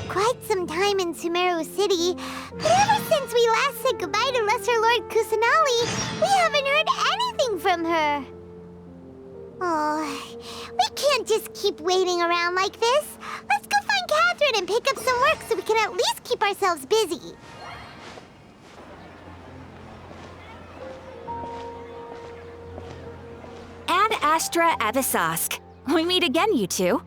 quite some time in Sumeru City, but ever since we last said goodbye to Lesser Lord Kusanali, we haven't heard anything from her. Oh, we can't just keep waiting around like this. Let's go find Catherine and pick up some work so we can at least keep ourselves busy. Ad Astra Abyssosque. We meet again, you two.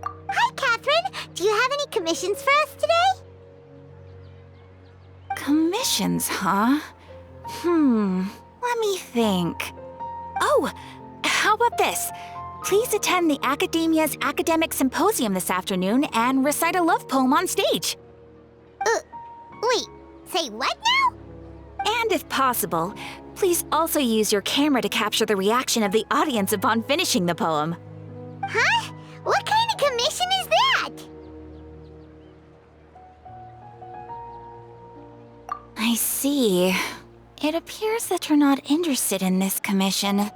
Hi, Catherine. Do you have any commissions for us today? Commissions, huh? Let me think. Oh, how about this? Please attend the Academia's Academic Symposium this afternoon and recite a love poem on stage. Wait, say what now? And if possible, please also use your camera to capture the reaction of the audience upon finishing the poem. Huh? What kind of commission is that? I see. It appears that you're not interested in this commission.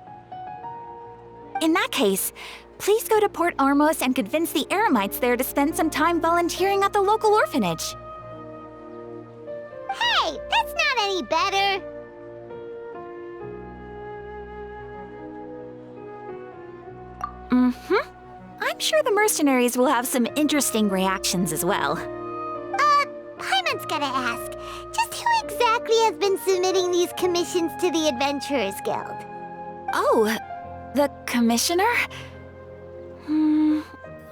In that case, please go to Port Armos and convince the Eremites there to spend some time volunteering at the local orphanage. Hey, that's not any better. I'm sure the mercenaries will have some interesting reactions as well. Paimon's gotta ask, just who exactly has been submitting these commissions to the Adventurers Guild? Oh, the commissioner?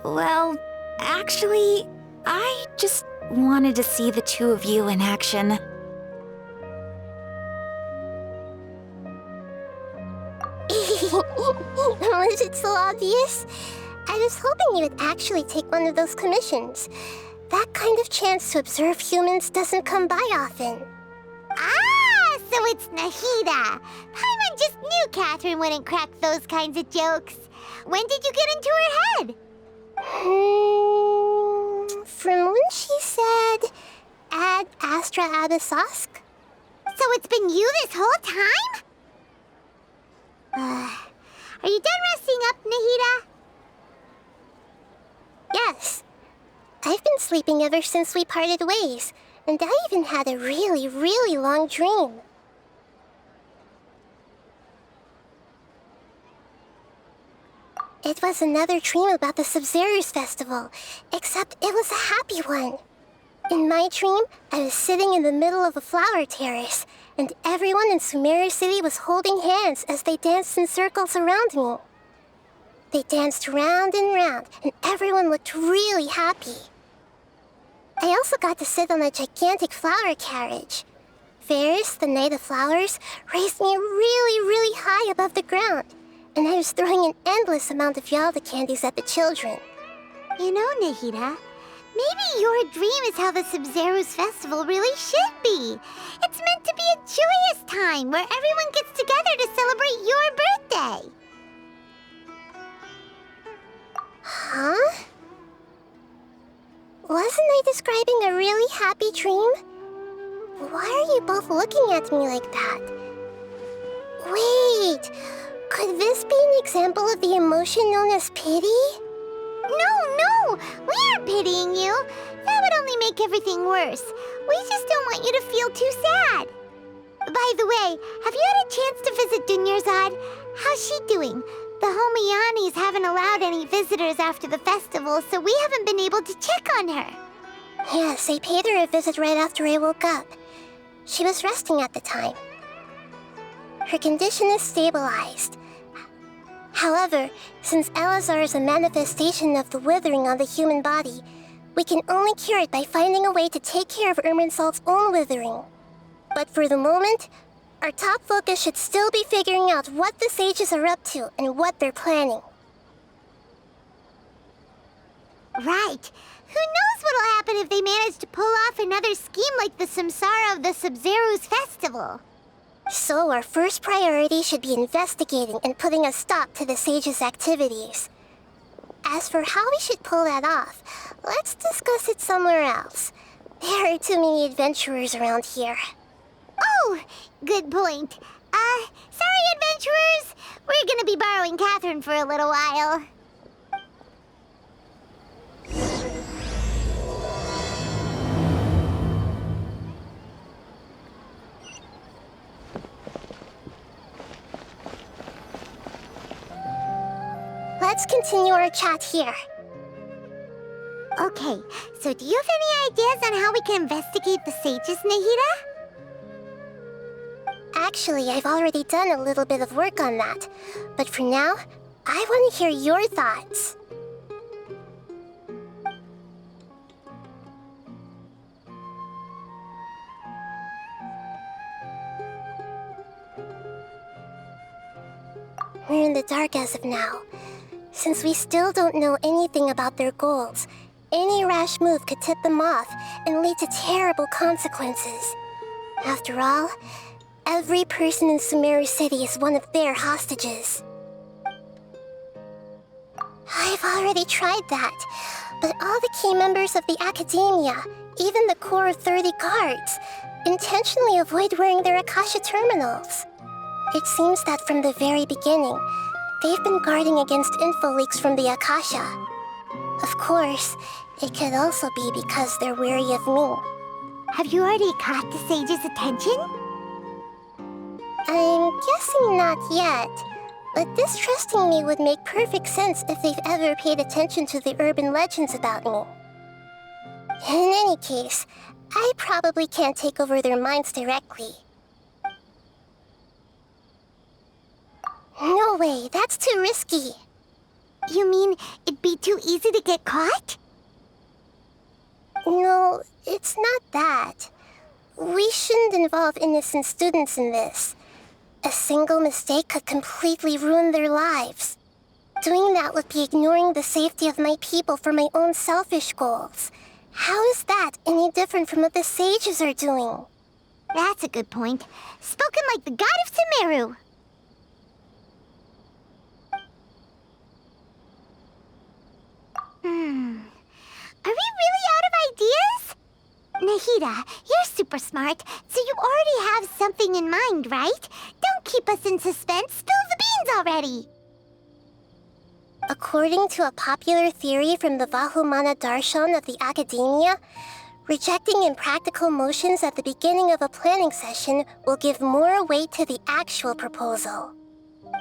Well, actually, I just wanted to see the two of you in action. Was it so obvious? I was hoping you would actually take one of those commissions. That kind of chance to observe humans doesn't come by often. Ah, so it's Nahida. Paimon just knew Catherine wouldn't crack those kinds of jokes. When did you get into her head? From when she said, Ad Astra Abyssosque? So it's been you this whole time? Are you done resting up, Nahida? Yes. I've been sleeping ever since we parted ways, and I even had a really, really long dream. It was another dream about the Sub-Zero's festival, except it was a happy one. In my dream, I was sitting in the middle of a flower terrace, and everyone in Sumeru City was holding hands as they danced in circles around me. They danced round and round, and everyone looked really happy. I also got to sit on a gigantic flower carriage. Ferris, the Knight of Flowers, raised me really, really high above the ground, and I was throwing an endless amount of Yalda candies at the children. You know, Nahida, maybe your dream is how the Sub-Zero's festival really should be. It's meant to be a joyous time where everyone gets together to celebrate your birthday. Huh? Wasn't I describing a really happy dream? Why are you both looking at me like that? Wait, could this be an example of the emotion known as pity? No, we aren't pitying you. That would only make everything worse. We just don't want you to feel too sad. By the way, have you had a chance to visit Dunyarzad? How's she doing? The Homiyanis haven't allowed any visitors after the festival, so we haven't been able to check on her. Yes, I paid her a visit right after I woke up. She was resting at the time. Her condition is stabilized. However, since Elazar is a manifestation of the withering on the human body, we can only cure it by finding a way to take care of Irminsul's own withering. But for the moment, our top focus should still be figuring out what the sages are up to and what they're planning. Right. Who knows what'll happen if they manage to pull off another scheme like the Samsara of the Sub-Zero's festival? So our first priority should be investigating and putting a stop to the sages' activities. As for how we should pull that off, let's discuss it somewhere else. There are too many adventurers around here. Oh, good point. Sorry, adventurers. We're gonna be borrowing Catherine for a little while. let's continue our chat here. Okay, so do you have any ideas on how we can investigate the sages, Nahida? Actually, I've already done a little bit of work on that. But for now, I want to hear your thoughts. We're in the dark as of now. Since we still don't know anything about their goals, any rash move could tip them off and lead to terrible consequences. After all, every person in Sumeru City is one of their hostages. I've already tried that, but all the key members of the Academia, even the core of 30 guards, intentionally avoid wearing their Akasha terminals. It seems that from the very beginning, they've been guarding against info leaks from the Akasha. Of course, it could also be because they're wary of me. Have you already caught the sage's attention? I'm guessing not yet, but distrusting me would make perfect sense if they've ever paid attention to the urban legends about me. In any case, I probably can't take over their minds directly. No way, that's too risky. You mean it'd be too easy to get caught? No, it's not that. We shouldn't involve innocent students in this. A single mistake could completely ruin their lives. Doing that would be ignoring the safety of my people for my own selfish goals. How is that any different from what the sages are doing? That's a good point. Spoken like the god of Sumeru. Are we really out of ideas? Nahida, you're super smart, so you already have something in mind, right? Don't keep us in suspense. Spill the beans already. According to a popular theory from the Vahumana Darshan of the Academia, rejecting impractical motions at the beginning of a planning session will give more weight to the actual proposal.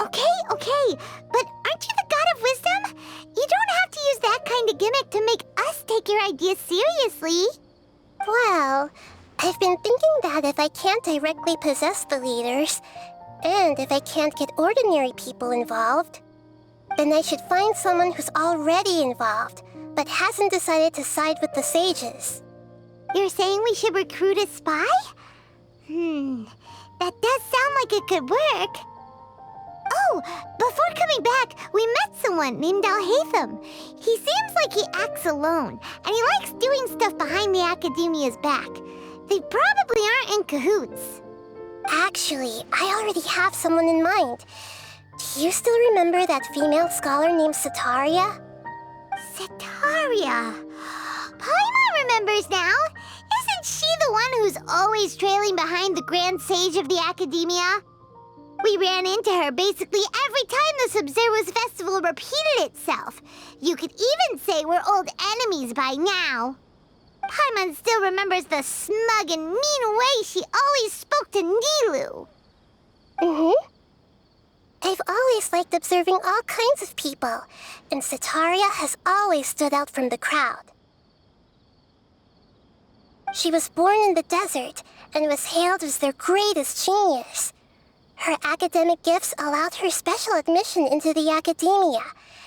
Okay, but aren't you the god of wisdom? You don't have to use that kind of gimmick to make us take your ideas seriously. Well, I've been thinking that if I can't directly possess the leaders, and if I can't get ordinary people involved, then I should find someone who's already involved, but hasn't decided to side with the sages. You're saying we should recruit a spy? That does sound like it could work. Oh, before coming back, we met someone named Alhaitham. He seems like he acts alone, and he likes doing stuff behind the Academia's back. They probably aren't in cahoots. Actually, I already have someone in mind. Do you still remember that female scholar named Setaria? Setaria. Paimon remembers now. Isn't she the one who's always trailing behind the Grand Sage of the Academia? We ran into her basically every time the Sub-Zero's festival repeated itself. You could even say we're old enemies by now. Paimon still remembers the smug and mean way she always spoke to Nilu. I've always liked observing all kinds of people, and Setaria has always stood out from the crowd. She was born in the desert and was hailed as their greatest genius. Her academic gifts allowed her special admission into the Academia,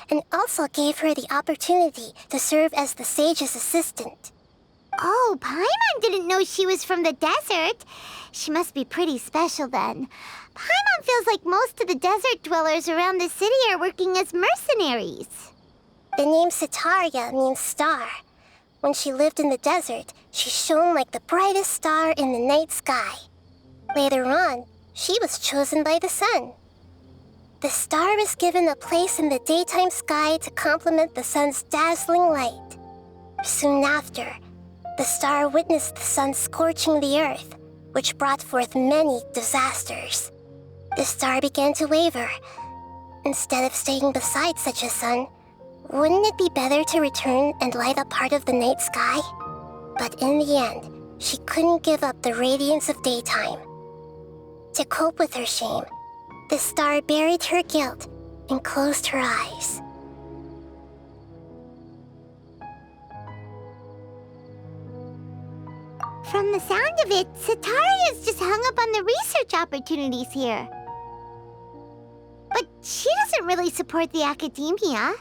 and also gave her the opportunity to serve as the sage's assistant. Oh, Paimon didn't know she was from the desert. She must be pretty special then. Paimon feels like most of the desert dwellers around the city are working as mercenaries. The name Setaria means star. When she lived in the desert, she shone like the brightest star in the night sky. Later on, she was chosen by the sun. The star was given a place in the daytime sky to complement the sun's dazzling light. Soon after, the star witnessed the sun scorching the earth, which brought forth many disasters. The star began to waver. Instead of staying beside such a sun, wouldn't it be better to return and light up part of the night sky? But in the end, she couldn't give up the radiance of daytime. To cope with her shame, the star buried her guilt and closed her eyes. From the sound of it, Sataria's just hung up on the research opportunities here. But she doesn't really support the academia.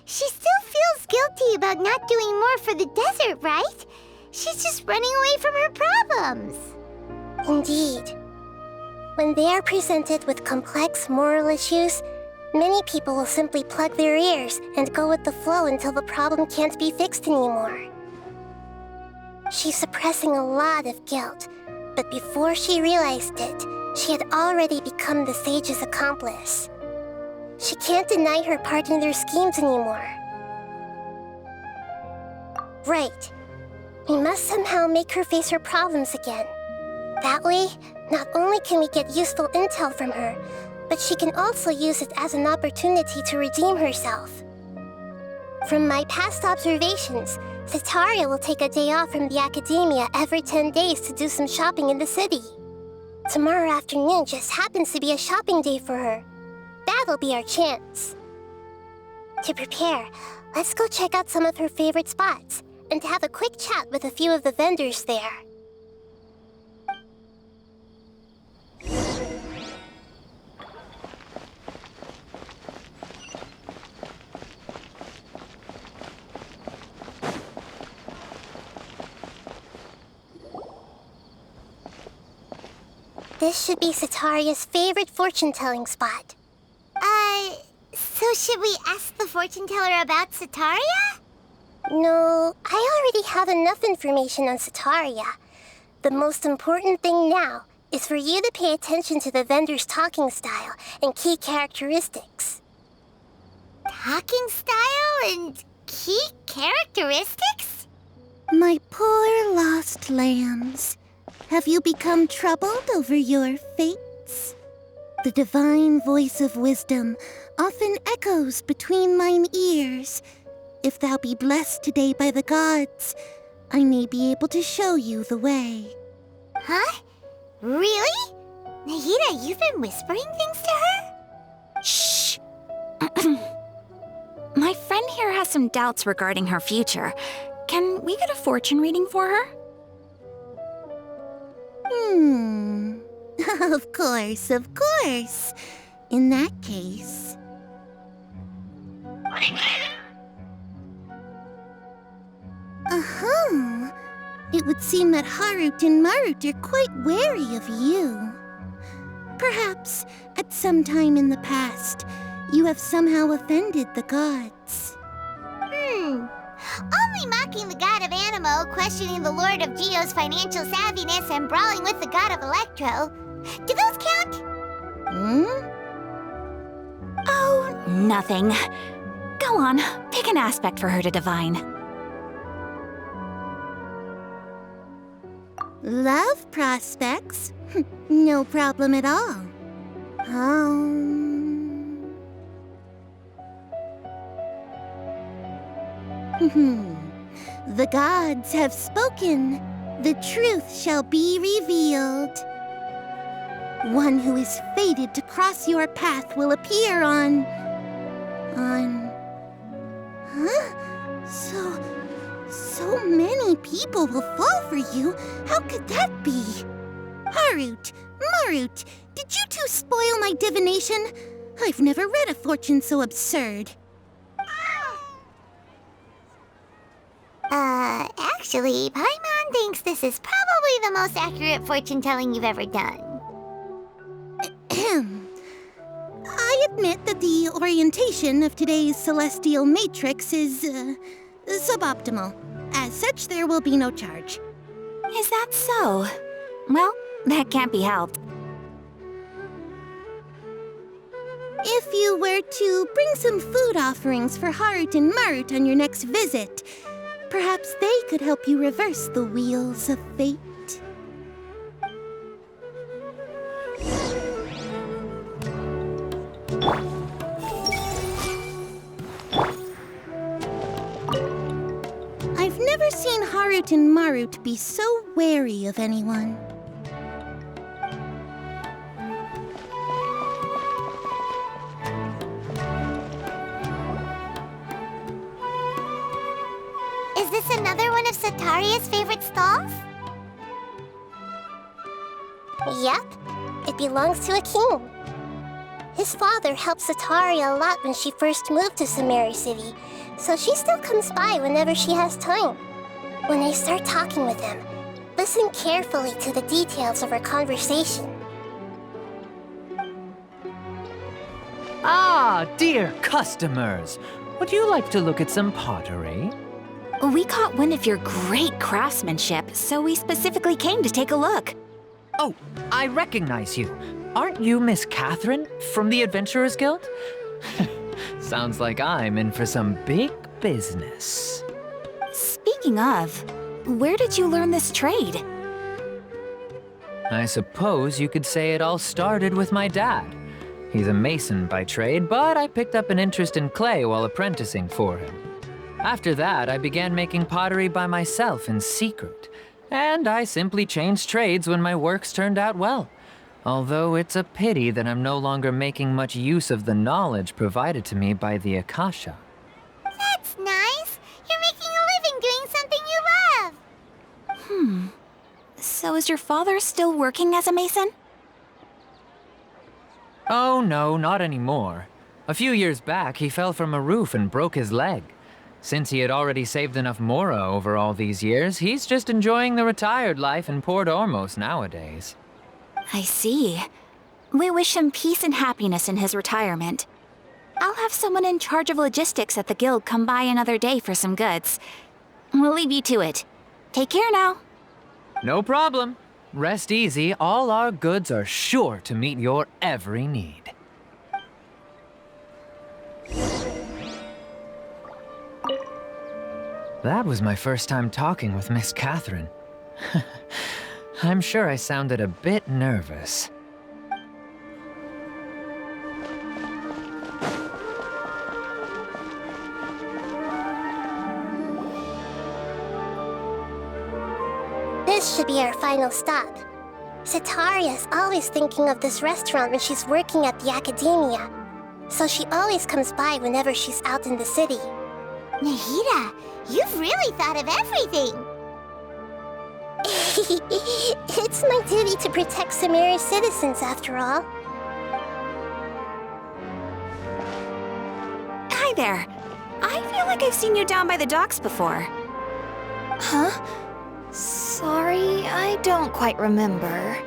She still feels guilty about not doing more for the desert, right? She's just running away from her problems. Indeed. When they are presented with complex moral issues, many people will simply plug their ears and go with the flow until the problem can't be fixed anymore. She's suppressing a lot of guilt, but before she realized it, she had already become the sage's accomplice. She can't deny her part in their schemes anymore. Right. We must somehow make her face her problems again. That way, not only can we get useful intel from her, but she can also use it as an opportunity to redeem herself. From my past observations, Sataria will take a day off from the academia every 10 days to do some shopping in the city. Tomorrow afternoon just happens to be a shopping day for her. That'll be our chance. To prepare, let's go check out some of her favorite spots and have a quick chat with a few of the vendors there. This should be Sataria's favorite fortune-telling spot. So should we ask the fortune teller about Sataria? No, I already have enough information on Sataria. The most important thing now is for you to pay attention to the vendor's talking style and key characteristics. Talking style and key characteristics? My poor lost lambs, have you become troubled over your fates? The divine voice of wisdom often echoes between mine ears. If thou be blessed today by the gods, I may be able to show you the way. Huh? Really? Nahida, you've been whispering things to her? Shh! My friend here has some doubts regarding her future. Can we get a fortune reading for her? Of course, of course. In that case... It would seem that Harut and Marut are quite wary of you. Perhaps, at some time in the past, you have somehow offended the gods. Only mocking the god of Animo, questioning the lord of Geo's financial savviness, and brawling with the god of Electro. Do those count? Oh, nothing. Go on, pick an aspect for her to divine. Love prospects? No problem at all. The gods have spoken. The truth shall be revealed. One who is fated to cross your path will appear on... Huh? So many people will fall for you. How could that be? Harut, Marut, did you two spoil my divination? I've never read a fortune so absurd. Actually, Paimon thinks this is probably the most accurate fortune-telling you've ever done. I admit that the orientation of today's celestial matrix is, suboptimal. As such, there will be no charge. Is that so? Well, that can't be helped. If you were to bring some food offerings for Harut and Marut on your next visit, perhaps they could help you reverse the wheels of fate. I've never seen Harut and Marut be so wary of anyone. Is this another one of Sataria's favorite stalls? Yep, it belongs to a king. His father helped Sataria a lot when she first moved to Samari City, so she still comes by whenever she has time. When I start talking with him, listen carefully to the details of our conversation. Ah, dear customers! Would you like to look at some pottery? We caught wind of your great craftsmanship, so we specifically came to take a look. Oh, I recognize you. Aren't you Miss Catherine from the Adventurers Guild? Sounds like I'm in for some big business. Speaking of, where did you learn this trade? I suppose you could say it all started with my dad. He's a mason by trade, but I picked up an interest in clay while apprenticing for him. After that, I began making pottery by myself in secret, and I simply changed trades when my works turned out well. Although it's a pity that I'm no longer making much use of the knowledge provided to me by the Akasha. That's nice. You're making a living doing something you love. So is your father still working as a mason? Oh no, not anymore. A few years back, he fell from a roof and broke his leg. Since he had already saved enough mora over all these years, he's just enjoying the retired life in Port Ormos nowadays. I see. We wish him peace and happiness in his retirement. I'll have someone in charge of logistics at the guild come by another day for some goods. We'll leave you to it. Take care now. No problem. Rest easy, all our goods are sure to meet your every need. That was my first time talking with Miss Catherine. I'm sure I sounded a bit nervous. This should be our final stop. Sataria's always thinking of this restaurant when she's working at the academia, so she always comes by whenever she's out in the city. Nahida, you've really thought of everything. It's my duty to protect Samari's citizens, after all. Hi there. I feel like I've seen you down by the docks before. Huh? Sorry, I don't quite remember.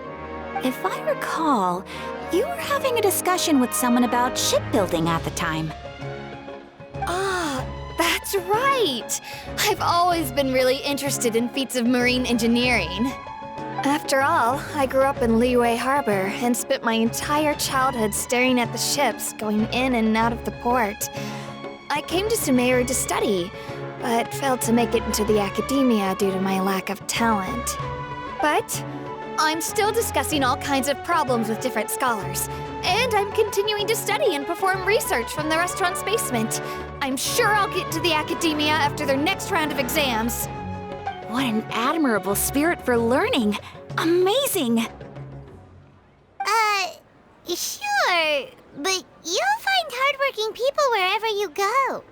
If I recall, you were having a discussion with someone about shipbuilding at the time. Ah, that's right! I've always been really interested in feats of marine engineering. After all, I grew up in Liyue Harbor and spent my entire childhood staring at the ships going in and out of the port. I came to Sumeru to study, but failed to make it into the academia due to my lack of talent. But I'm still discussing all kinds of problems with different scholars, and I'm continuing to study and perform research from the restaurant's basement. I'm sure I'll get into the academia after their next round of exams. What an admirable spirit for learning! Amazing! Sure, but you'll find hardworking people wherever you go.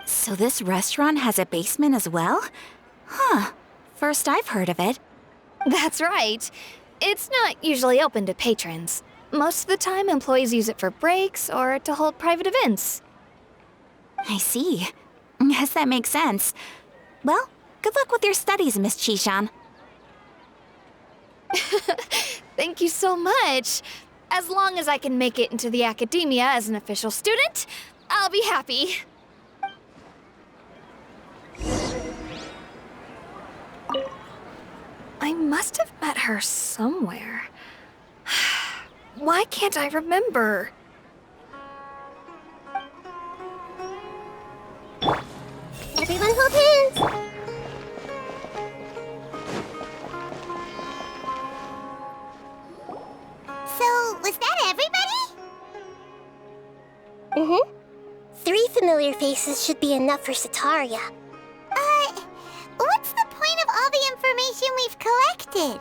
So this restaurant has a basement as well? Huh. First I've heard of it. That's right. It's not usually open to patrons. Most of the time, employees use it for breaks or to hold private events. I see. Guess that makes sense. Well, good luck with your studies, Miss Chishan. Thank you so much. As long as I can make it into the academia as an official student, I'll be happy. I must have met her somewhere. Why can't I remember? Everyone hold hands! So, was that everybody? Mm-hmm. 3 familiar faces should be enough for Sataria. What's the point of all the information we've collected?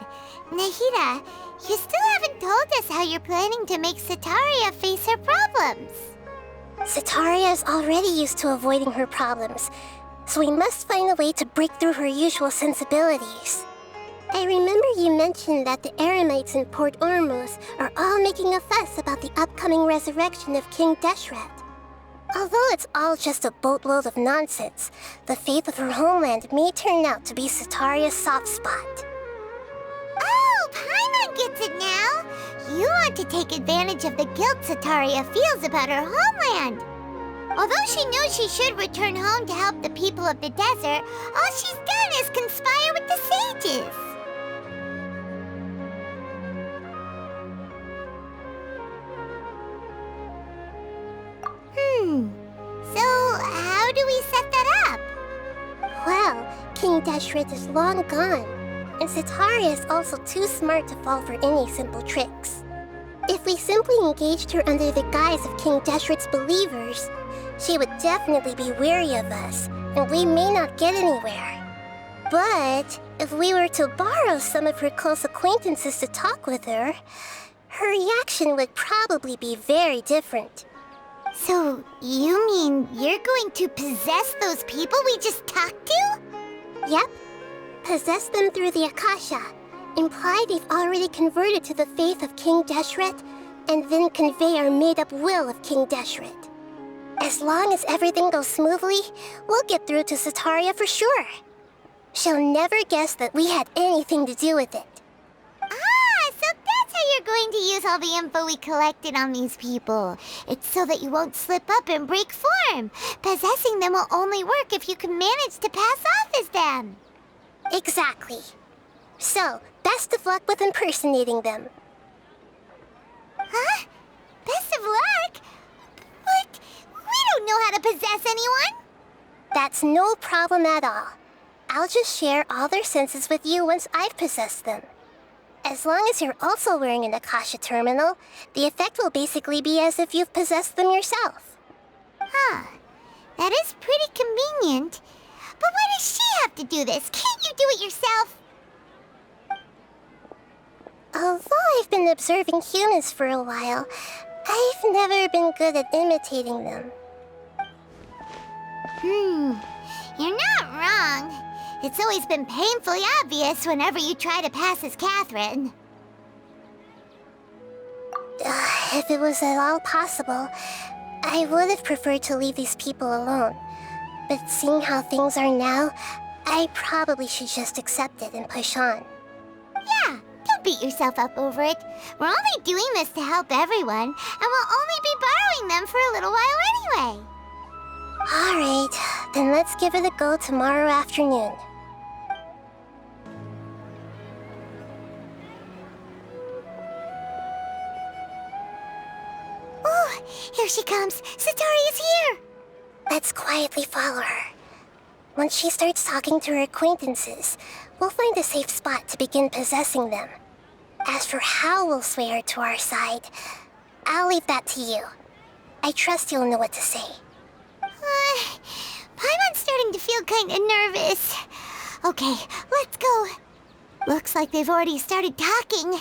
Nahida, you still haven't told us how you're planning to make Sataria face her problems. Sataria is already used to avoiding her problems, so we must find a way to break through her usual sensibilities. I remember you mentioned that the Eremites in Port Ormuz are all making a fuss about the upcoming resurrection of King Deshret. Although it's all just a boatload of nonsense, the fate of her homeland may turn out to be Sataria's soft spot. Oh, Paimon gets it now! You want to take advantage of the guilt Sataria feels about her homeland. Although she knows she should return home to help the people of the desert, all she's done is conspire with the sages. So how do we set that up? Well, King Deshret is long gone, and Sataria is also too smart to fall for any simple tricks. If we simply engaged her under the guise of King Deshret's believers, she would definitely be wary of us, and we may not get anywhere. But if we were to borrow some of her close acquaintances to talk with her, her reaction would probably be very different. So you mean you're going to possess those people we just talked to? Yep. Possess them through the Akasha. Imply they've already converted to the faith of King Deshret, and then convey our made-up will of King Deshret. As long as everything goes smoothly, we'll get through to Sataria for sure. She'll never guess that we had anything to do with it. Ah, so that's how you're going to use all the info we collected on these people. It's so that you won't slip up and break form. Possessing them will only work if you can manage to pass off as them. Exactly. So, best of luck with impersonating them. Huh? Best of luck? But we don't know how to possess anyone. That's no problem at all. I'll just share all their senses with you once I've possessed them. As long as you're also wearing an Akasha terminal, the effect will basically be as if you've possessed them yourself. Huh. That is pretty convenient. But why does she have to do this? Can't you do it yourself? Although I've been observing humans for a while, I've never been good at imitating them. You're not wrong. It's always been painfully obvious whenever you try to pass as Catherine. If it was at all possible, I would have preferred to leave these people alone. But seeing how things are now, I probably should just accept it and push on. Yeah, don't beat yourself up over it. We're only doing this to help everyone, and we'll only be borrowing them for a little while anyway. Alright, then let's give it a go tomorrow afternoon. Oh, here she comes. Satari is here. Let's quietly follow her. Once she starts talking to her acquaintances, we'll find a safe spot to begin possessing them. As for how we'll sway her to our side, I'll leave that to you. I trust you'll know what to say. Paimon's starting to feel kind of nervous. Okay, let's go. Looks like they've already started talking.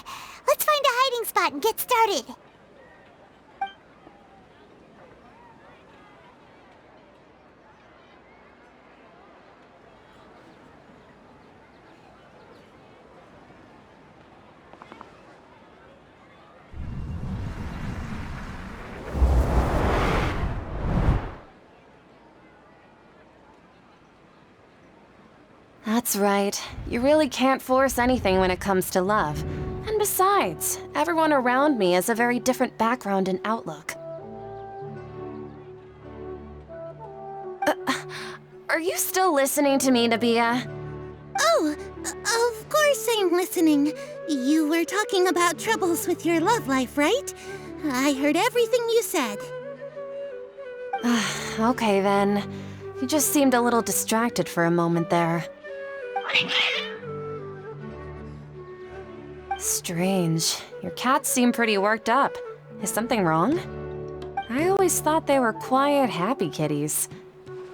Let's find a hiding spot and get started. That's right. You really can't force anything when it comes to love. And besides, everyone around me has a very different background and outlook. Are you still listening to me, Nabia? Oh, of course I'm listening. You were talking about troubles with your love life, right? I heard everything you said. Okay then. You just seemed a little distracted for a moment there. Strange. Your cats seem pretty worked up. Is something wrong? I always thought they were quiet, happy kitties.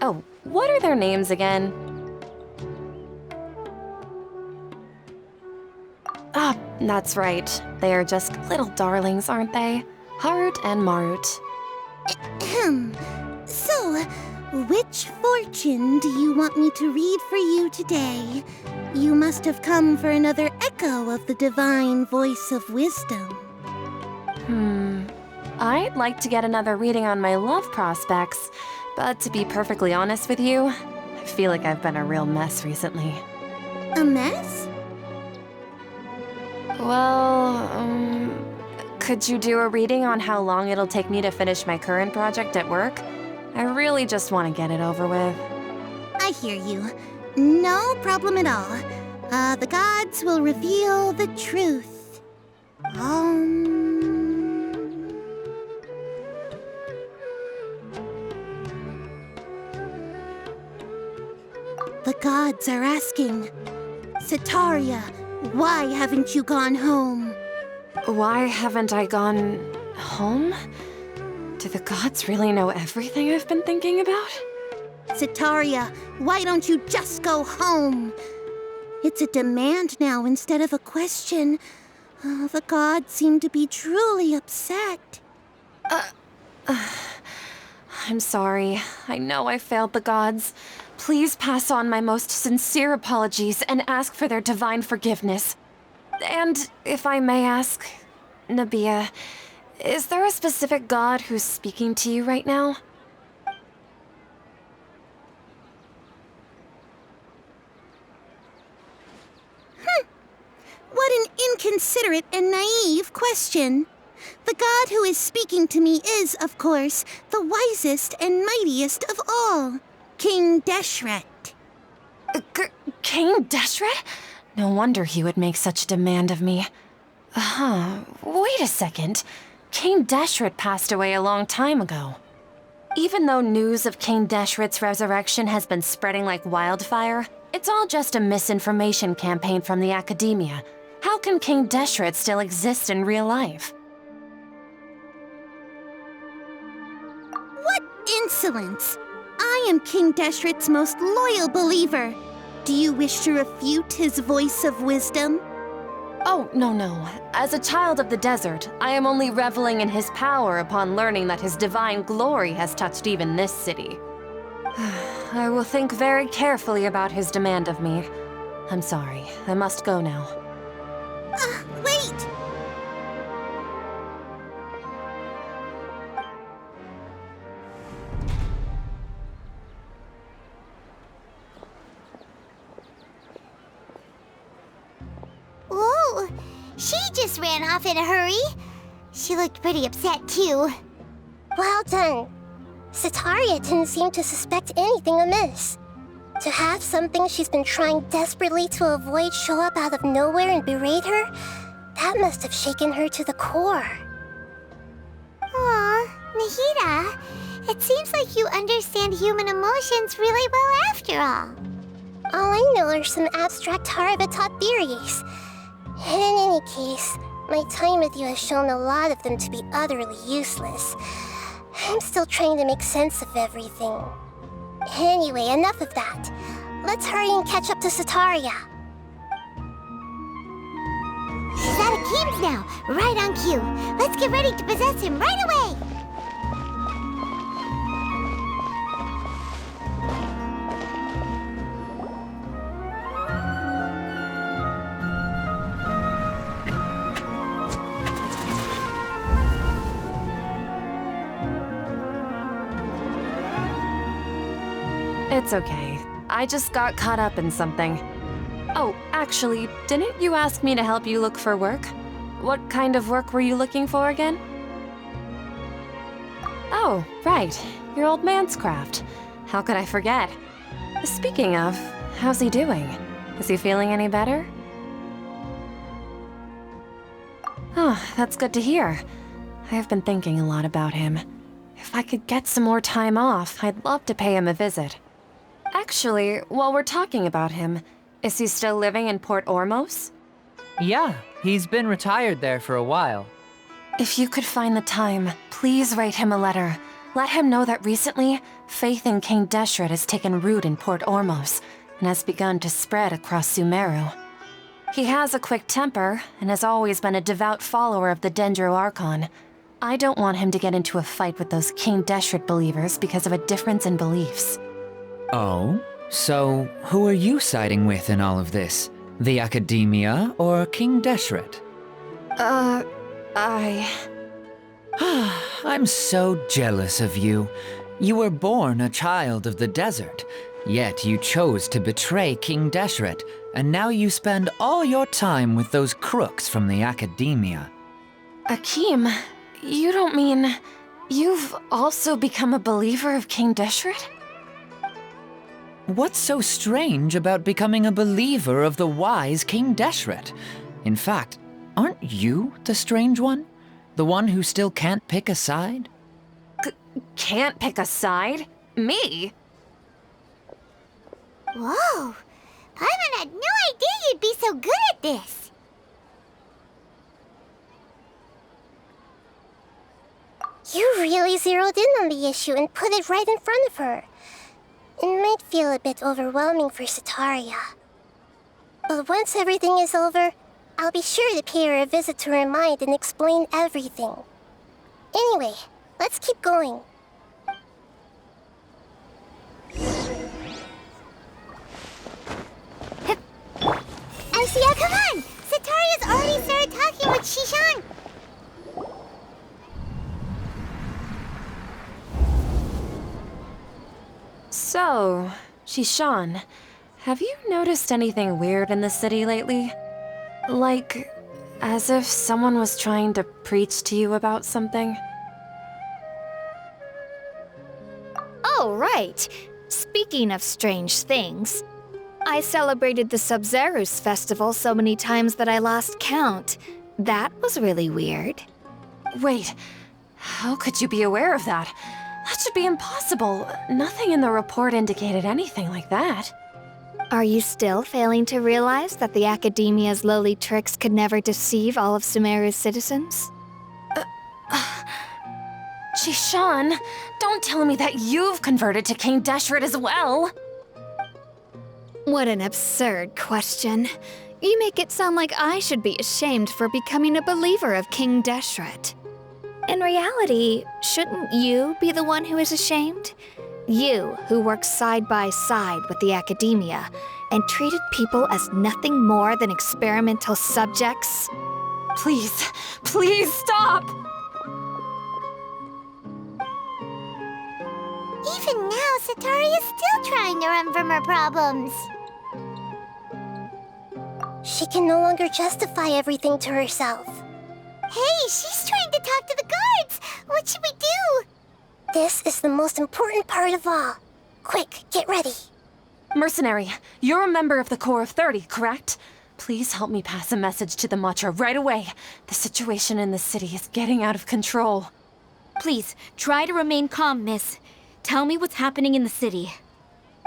Oh, what are their names again? Ah, that's right. They are just little darlings, aren't they? Harut and Marut. So, Which fortune do you want me to read for you today? You must have come for another echo of the divine voice of wisdom. I'd like to get another reading on my love prospects, but to be perfectly honest with you, I feel like I've been a real mess recently. A mess? Well, could you do a reading on how long it'll take me to finish my current project at work? I really just want to get it over with. I hear you. No problem at all. The gods will reveal the truth. The gods are asking, Sitaria, why haven't you gone home? Why haven't I gone home? Do the gods really know everything I've been thinking about? Sitaria, why don't you just go home? It's a demand now instead of a question. The gods seem to be truly upset. I'm sorry. I know I failed the gods. Please pass on my most sincere apologies and ask for their divine forgiveness. And if I may ask, Nabia, is there a specific god who's speaking to you right now? What an inconsiderate and naive question. The god who is speaking to me is, of course, the wisest and mightiest of all, King Deshret. King Deshret? No wonder he would make such a demand of me. Wait a second. King Deshret passed away a long time ago. Even though news of King Deshret's resurrection has been spreading like wildfire, it's all just a misinformation campaign from the academia. How can King Deshret still exist in real life? What insolence! I am King Deshret's most loyal believer. Do you wish to refute his voice of wisdom? Oh, no. As a child of the desert, I am only reveling in his power upon learning that his divine glory has touched even this city. I will think very carefully about his demand of me. I'm sorry, I must go now. Wait! Ooh, she just ran off in a hurry. She looked pretty upset, too. Well done. Sitaria didn't seem to suspect anything amiss. To have something she's been trying desperately to avoid show up out of nowhere and berate her, that must have shaken her to the core. Aw, Nahida, it seems like you understand human emotions really well after all. All I know are some abstract Harabatot theories. In any case, my time with you has shown a lot of them to be utterly useless. I'm still trying to make sense of everything. Anyway, enough of that. Let's hurry and catch up to Sitaria. He's out of Keem's now, right on cue. Let's get ready to possess him right away! It's okay. I just got caught up in something. Oh, actually, didn't you ask me to help you look for work? What kind of work were you looking for again? Oh, right. Your old man's craft. How could I forget? Speaking of, how's he doing? Is he feeling any better? Oh, that's good to hear. I have been thinking a lot about him. If I could get some more time off, I'd love to pay him a visit. Actually, while we're talking about him, is he still living in Port Ormos? Yeah, he's been retired there for a while. If you could find the time, please write him a letter. Let him know that recently, faith in King Deshret has taken root in Port Ormos and has begun to spread across Sumeru. He has a quick temper and has always been a devout follower of the Dendro Archon. I don't want him to get into a fight with those King Deshret believers because of a difference in beliefs. Oh? So, who are you siding with in all of this? The Academia or King Deshret? I'm so jealous of you. You were born a child of the desert, yet you chose to betray King Deshret, and now you spend all your time with those crooks from the Academia. Akeem, you don't mean you've also become a believer of King Deshret? What's so strange about becoming a believer of the wise King Deshret? In fact, aren't you the strange one? The one who still can't pick a side? Can't pick a side? Me? Whoa! Paimon had no idea you'd be so good at this! You really zeroed in on the issue and put it right in front of her. It might feel a bit overwhelming for Setaria. But once everything is over, I'll be sure to pay her a visit to her mind and explain everything. Anyway, let's keep going. Elsia, come on! Setaria's already started talking with Shishan! So, Shishan, have you noticed anything weird in the city lately? Like, as if someone was trying to preach to you about something? Oh, right. Speaking of strange things, I celebrated the Sub-Zerus festival so many times that I lost count. That was really weird. Wait, how could you be aware of that? That should be impossible. Nothing in the report indicated anything like that. Are you still failing to realize that the Academia's lowly tricks could never deceive all of Sumeru's citizens? Shishan, don't tell me that you've converted to King Deshret as well! What an absurd question. You make it sound like I should be ashamed for becoming a believer of King Deshret. In reality, shouldn't you be the one who is ashamed? You, who worked side by side with the Academia and treated people as nothing more than experimental subjects? Please, please stop! Even now, Setaria's still trying to run from her problems. She can no longer justify everything to herself. Hey, she's trying to talk to the guards! What should we do? This is the most important part of all. Quick, get ready. Mercenary, you're a member of the Corps of 30, correct? Please help me pass a message to the Matcha right away. The situation in the city is getting out of control. Please, try to remain calm, miss. Tell me what's happening in the city.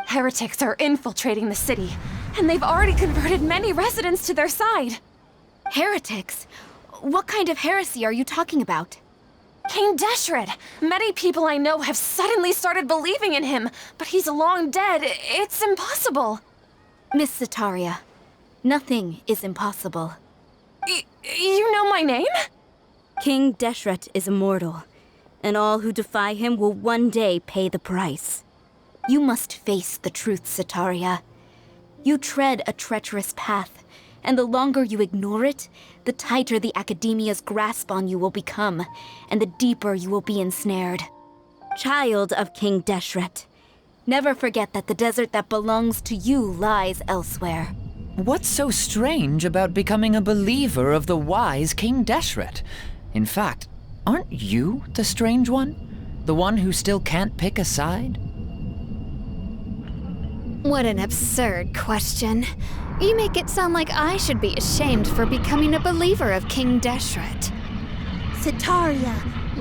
Heretics are infiltrating the city, and they've already converted many residents to their side. Heretics? What kind of heresy are you talking about? King Deshret! Many people I know have suddenly started believing in him, but he's long dead. It's impossible. Miss Setaria, nothing is impossible. You know my name? King Deshret is immortal, and all who defy him will one day pay the price. You must face the truth, Setaria. You tread a treacherous path, and the longer you ignore it, the tighter the Academia's grasp on you will become, and the deeper you will be ensnared. Child of King Deshret, never forget that the desert that belongs to you lies elsewhere. What's so strange about becoming a believer of the wise King Deshret? In fact, aren't you the strange one? The one who still can't pick a side? What an absurd question. You make it sound like I should be ashamed for becoming a believer of King Deshret. Setaria,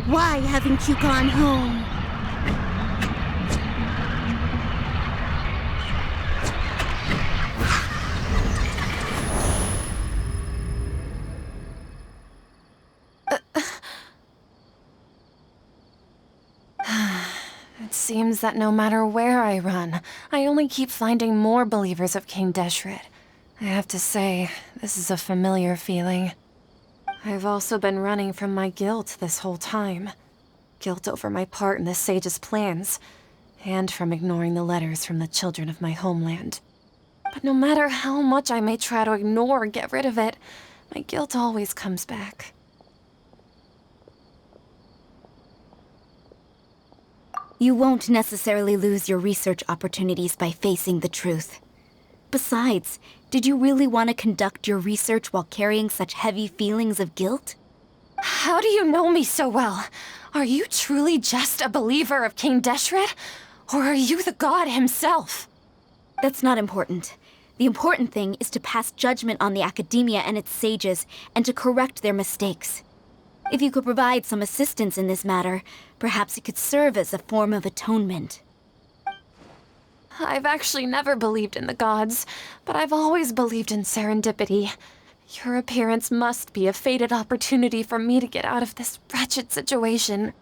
why haven't you gone home? It seems that no matter where I run, I only keep finding more believers of King Deshret. I have to say, this is a familiar feeling. I've also been running from my guilt this whole time. Guilt over my part in the sage's plans, and from ignoring the letters from the children of my homeland. But no matter how much I may try to ignore or get rid of it, my guilt always comes back. You won't necessarily lose your research opportunities by facing the truth. Besides, did you really want to conduct your research while carrying such heavy feelings of guilt? How do you know me so well? Are you truly just a believer of King Deshret? Or are you the god himself? That's not important. The important thing is to pass judgment on the academia and its sages, and to correct their mistakes. If you could provide some assistance in this matter, perhaps it could serve as a form of atonement. I've actually never believed in the gods, but I've always believed in serendipity. Your appearance must be a fated opportunity for me to get out of this wretched situation.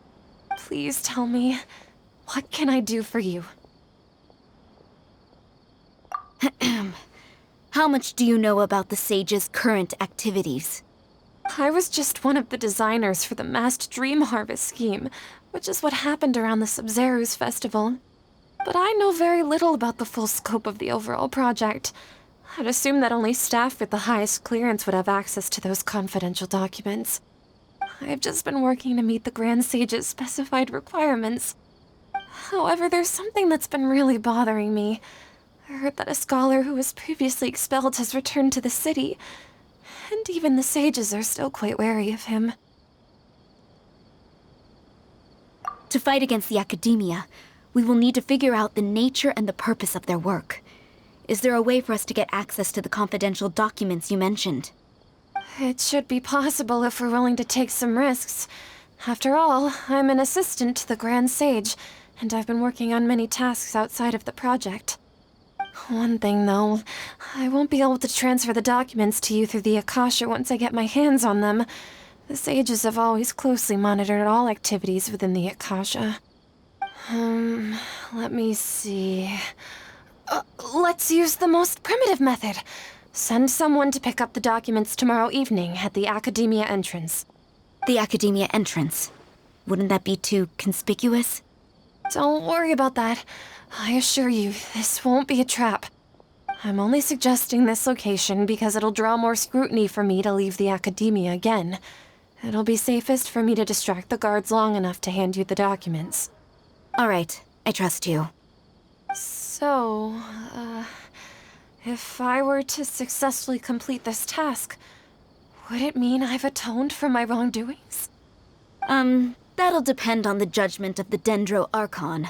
Please tell me, what can I do for you? How much do you know about the sage's current activities? I was just one of the designers for the massed dream harvest scheme, which is what happened around the Sabzeruz festival. But I know very little about the full scope of the overall project. I'd assume that only staff with the highest clearance would have access to those confidential documents. I've just been working to meet the Grand Sage's specified requirements. However, there's something that's been really bothering me. I heard that a scholar who was previously expelled has returned to the city, and even the sages are still quite wary of him. To fight against the academia, we will need to figure out the nature and the purpose of their work. Is there a way for us to get access to the confidential documents you mentioned? It should be possible if we're willing to take some risks. After all, I'm an assistant to the Grand Sage, and I've been working on many tasks outside of the project. One thing, though, I won't be able to transfer the documents to you through the Akasha once I get my hands on them. The sages have always closely monitored all activities within the Akasha. Let me see. Let's use the most primitive method. Send someone to pick up the documents tomorrow evening at the Academia entrance. The Academia entrance. Wouldn't that be too conspicuous? Don't worry about that. I assure you, this won't be a trap. I'm only suggesting this location because it'll draw more scrutiny for me to leave the Academia again. It'll be safest for me to distract the guards long enough to hand you the documents. All right, I trust you. So, if I were to successfully complete this task, would it mean I've atoned for my wrongdoings? That'll depend on the judgment of the Dendro Archon.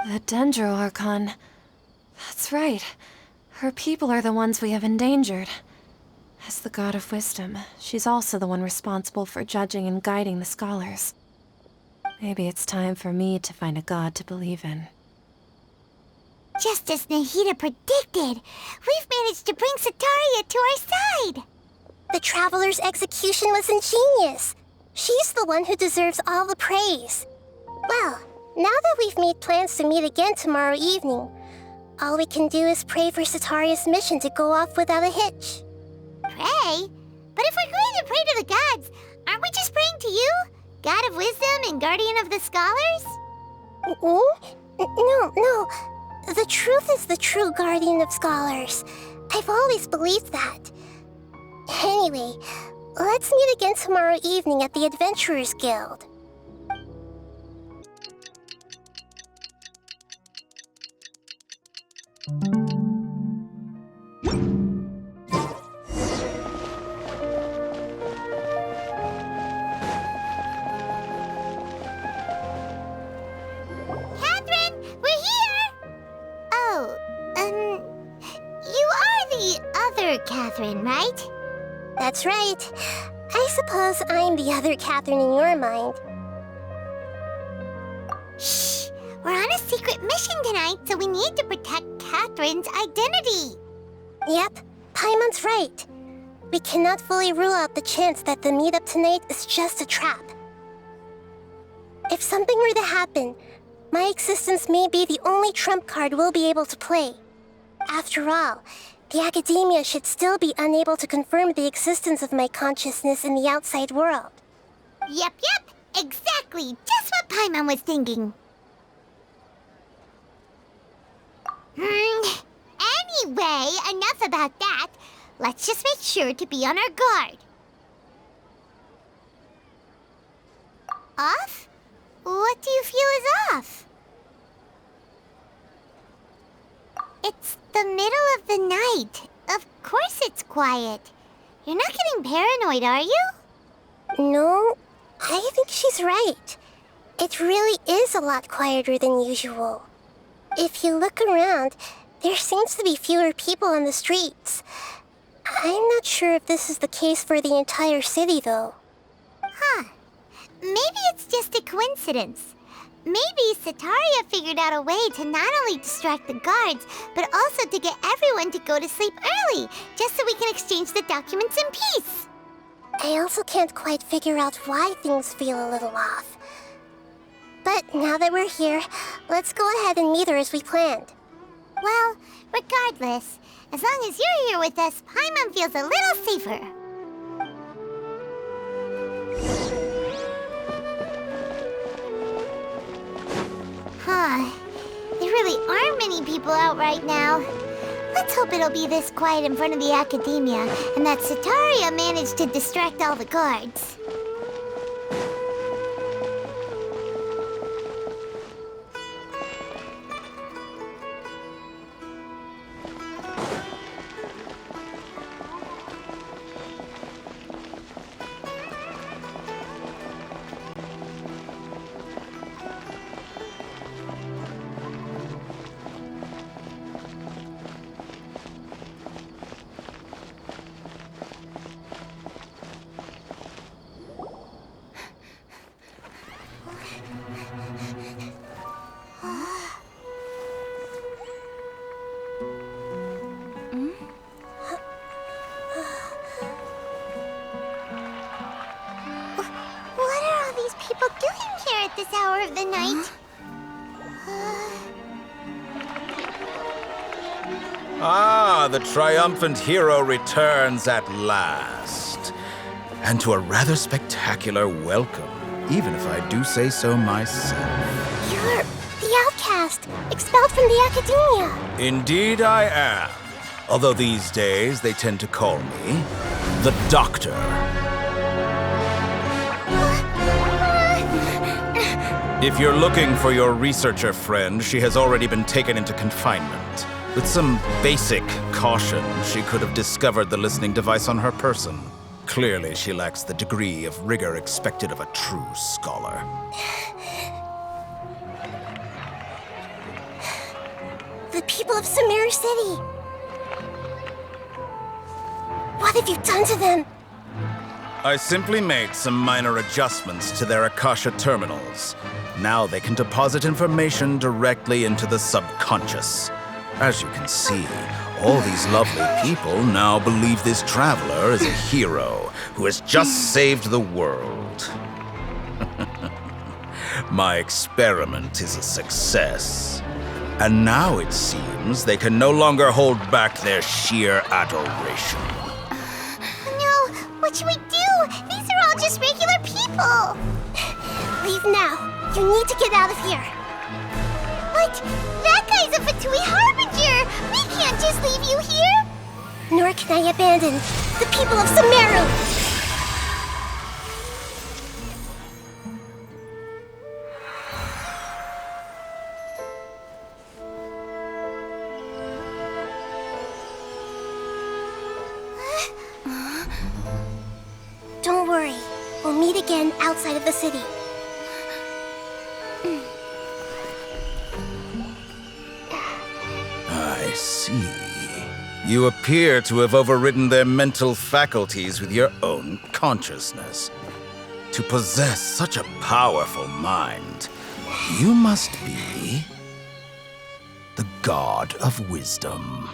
The Dendro Archon. That's right. Her people are the ones we have endangered. As the God of Wisdom, she's also the one responsible for judging and guiding the scholars. Maybe it's time for me to find a god to believe in. Just as Nahida predicted, we've managed to bring Sataria to our side. The Traveler's execution was ingenious. She's the one who deserves all the praise. Well, now that we've made plans to meet again tomorrow evening, all we can do is pray for Sataria's mission to go off without a hitch. Pray? But if we're going to pray to the gods, aren't we just praying to you? God of Wisdom and Guardian of the Scholars? No. The truth is the true Guardian of Scholars. I've always believed that. Anyway, let's meet again tomorrow evening at the Adventurers Guild. Catherine, we're here! Oh, you are the other Catherine, right? That's right. I suppose I'm the other Catherine in your mind. Shh! We're on a secret mission tonight, so we need to protect Catherine's identity. Yep, Paimon's right. We cannot fully rule out the chance that the meetup tonight is just a trap. If something were to happen, my existence may be the only trump card we'll be able to play. After all, the academia should still be unable to confirm the existence of my consciousness in the outside world. Yep, exactly. Just what Paimon was thinking. Anyway, enough about that. Let's just make sure to be on our guard. Off? What do you feel is off? It's the middle of the night. Of course it's quiet. You're not getting paranoid, are you? No, I think she's right. It really is a lot quieter than usual. If you look around, there seems to be fewer people on the streets. I'm not sure if this is the case for the entire city, though. Huh. Maybe it's just a coincidence. Maybe Sataria figured out a way to not only distract the guards, but also to get everyone to go to sleep early, just so we can exchange the documents in peace. I also can't quite figure out why things feel a little off. But now that we're here, let's go ahead and meet her as we planned. Well, regardless, as long as you're here with us, Paimon feels a little safer. Huh. There really aren't many people out right now. Let's hope it'll be this quiet in front of the academia, and that Sataria managed to distract all the guards. At this hour of the night. Ah, the triumphant hero returns at last. And to a rather spectacular welcome, even if I do say so myself. You're the outcast, expelled from the academia. Indeed I am. Although these days they tend to call me the Doctor. If you're looking for your researcher friend, she has already been taken into confinement. With some basic caution, she could have discovered the listening device on her person. Clearly, she lacks the degree of rigor expected of a true scholar. The people of Sumeru City. What have you done to them? I simply made some minor adjustments to their Akasha terminals. Now they can deposit information directly into the subconscious. As you can see, all these lovely people now believe this traveler is a hero who has just saved the world. My experiment is a success. And now it seems they can no longer hold back their sheer adoration. No, what should we do? These are all just regular people. Leave now. You need to get out of here. What? That guy's a Fatui Harbinger! We can't just leave you here! Nor can I abandon the people of Sumeru! Don't worry. We'll meet again outside of the city. I see. You appear to have overridden their mental faculties with your own consciousness. To possess such a powerful mind, you must be the god of wisdom.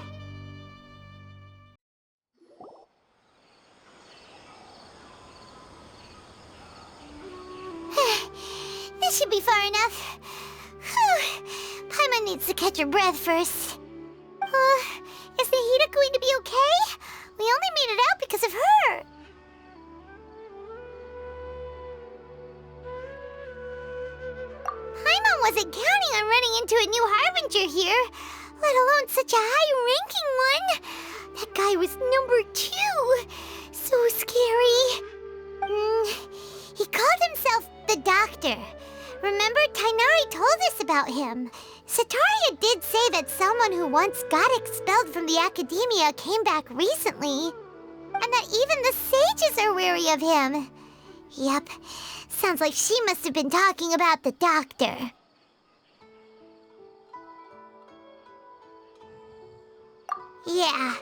This should be far enough. Whew. Paimon needs to catch her breath first. Is the Hida going to be okay? We only made it out because of her. Paimon wasn't counting on running into a new Harbinger here, let alone such a high-ranking one. That guy was number 2. So scary. He called himself the Doctor. Remember, Tainari told us about him. Sataria did say that someone who once got expelled from the Academia came back recently. And that even the sages are wary of him. Yep, sounds like she must have been talking about the Doctor. Yeah,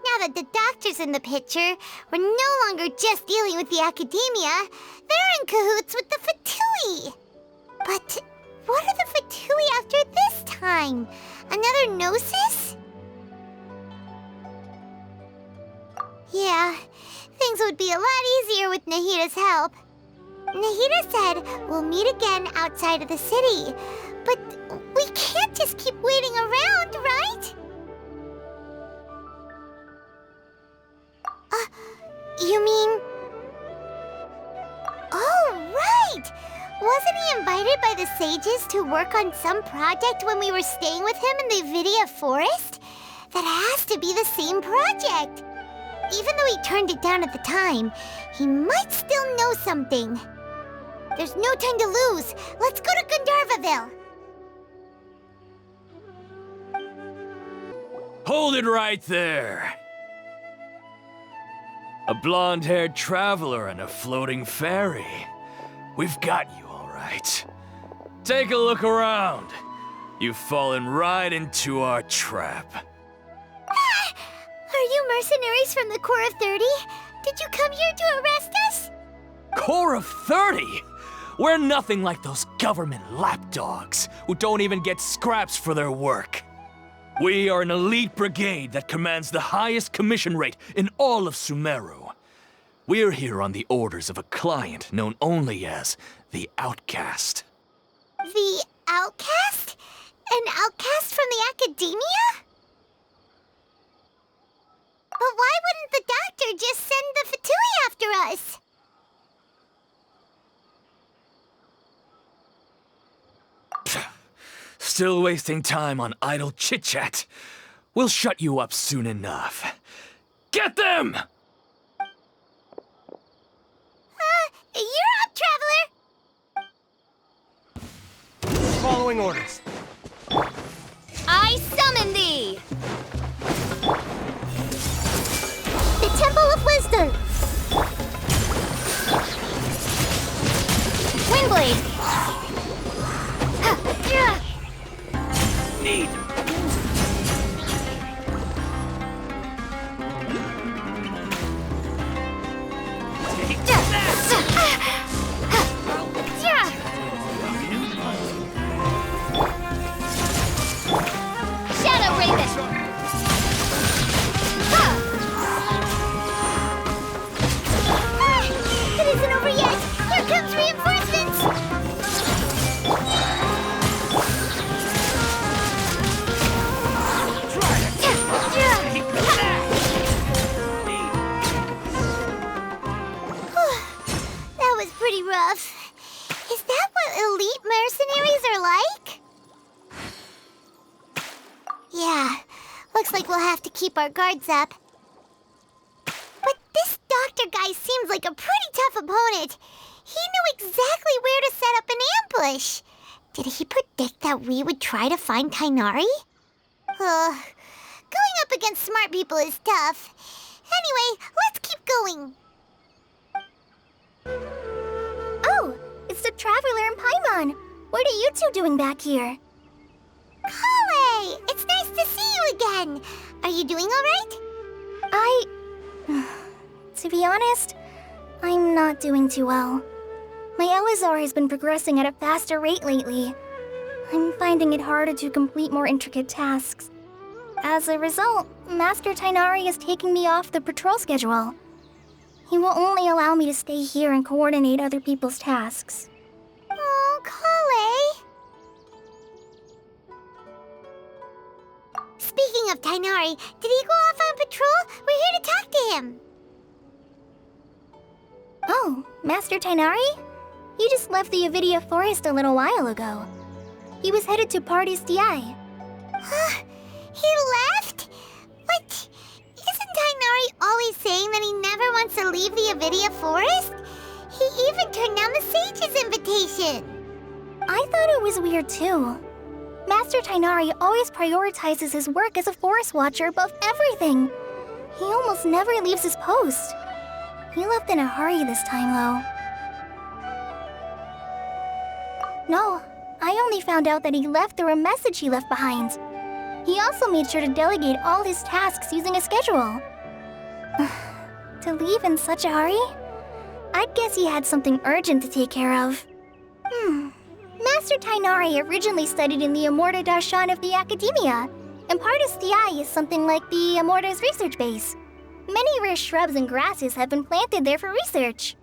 now that the Doctor's in the picture, we're no longer just dealing with the Academia. They're in cahoots with the Fatui. But what are the Fatui after this time? Another Gnosis? Yeah, things would be a lot easier with Nahida's help. Nahida said we'll meet again outside of the city. But we can't just keep waiting around, right? You mean... Oh, right! Wasn't he invited by the sages to work on some project when we were staying with him in the Vidia Forest? That has to be the same project! Even though he turned it down at the time, he might still know something. There's no time to lose. Let's go to Gandharvaville. Hold it right there. A blonde-haired traveler and a floating fairy. We've got you, all right. Take a look around. You've fallen right into our trap. Are you mercenaries from the Corps of 30? Did you come here to arrest us? Corps of 30? We're nothing like those government lapdogs who don't even get scraps for their work. We are an elite brigade that commands the highest commission rate in all of Sumeru. We're here on the orders of a client known only as the Outcast. The Outcast? An outcast from the Academia? But why wouldn't the Doctor just send the Fatui after us? Still wasting time on idle chit-chat. We'll shut you up soon enough. Get them! You're up, Traveler! Following orders. I summon thee! The Temple of Wisdom! Windblade! Need. Shadow Raven! It isn't over yet! Here comes reinforcements! That was pretty rough. Is that what elite mercenaries are like? Yeah, looks like we'll have to keep our guards up. But this doctor guy seems like a pretty tough opponent. He knew exactly where to set up an ambush. Did he predict that we would try to find Tainari? Going up against smart people is tough. Anyway, let's keep going. Oh, it's the Traveler and Paimon. What are you two doing back here? Kale, it's nice to see you again. Are you doing all right? To be honest, I'm not doing too well. My Elazar has been progressing at a faster rate lately. I'm finding it harder to complete more intricate tasks. As a result, Master Tainari is taking me off the patrol schedule. He will only allow me to stay here and coordinate other people's tasks. Oh, Kale. Speaking of Tainari, did he go off on patrol Master Tainari? He just left the Avidia forest a little while ago. He was headed to Party's DI. He left? But isn't Tainari always saying that he never wants to leave the Avidia forest? He even turned down the sage's invitation. I thought it was weird too. Master Tainari always prioritizes his work as a forest watcher above everything. He almost never leaves his post. He left in a hurry this time, though. No, I only found out that he left through a message he left behind. He also made sure to delegate all his tasks using a schedule. To leave in such a hurry? I'd guess he had something urgent to take care of. Master Tainari originally studied in the Amorta Darshan of the Academia, and Partis DI is something like the Amorta's research base. Many rare shrubs and grasses have been planted there for research.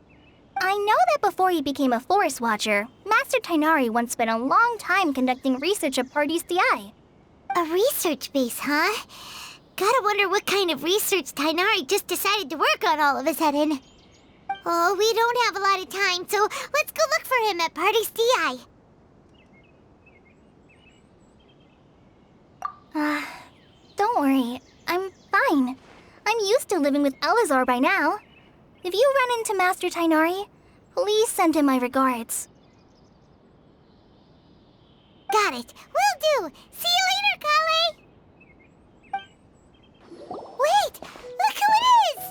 I know that before he became a forest watcher, Master Tainari once spent a long time conducting research at Partis DI. A research base, huh? Gotta wonder what kind of research Tainari just decided to work on all of a sudden. Oh, we don't have a lot of time, so let's go look for him at Party's DI. Don't worry. I'm fine. I'm used to living with Elazar by now. If you run into Master Tainari, please send him my regards. Got it. Will do. See you later, Kale. Wait! Look who it is!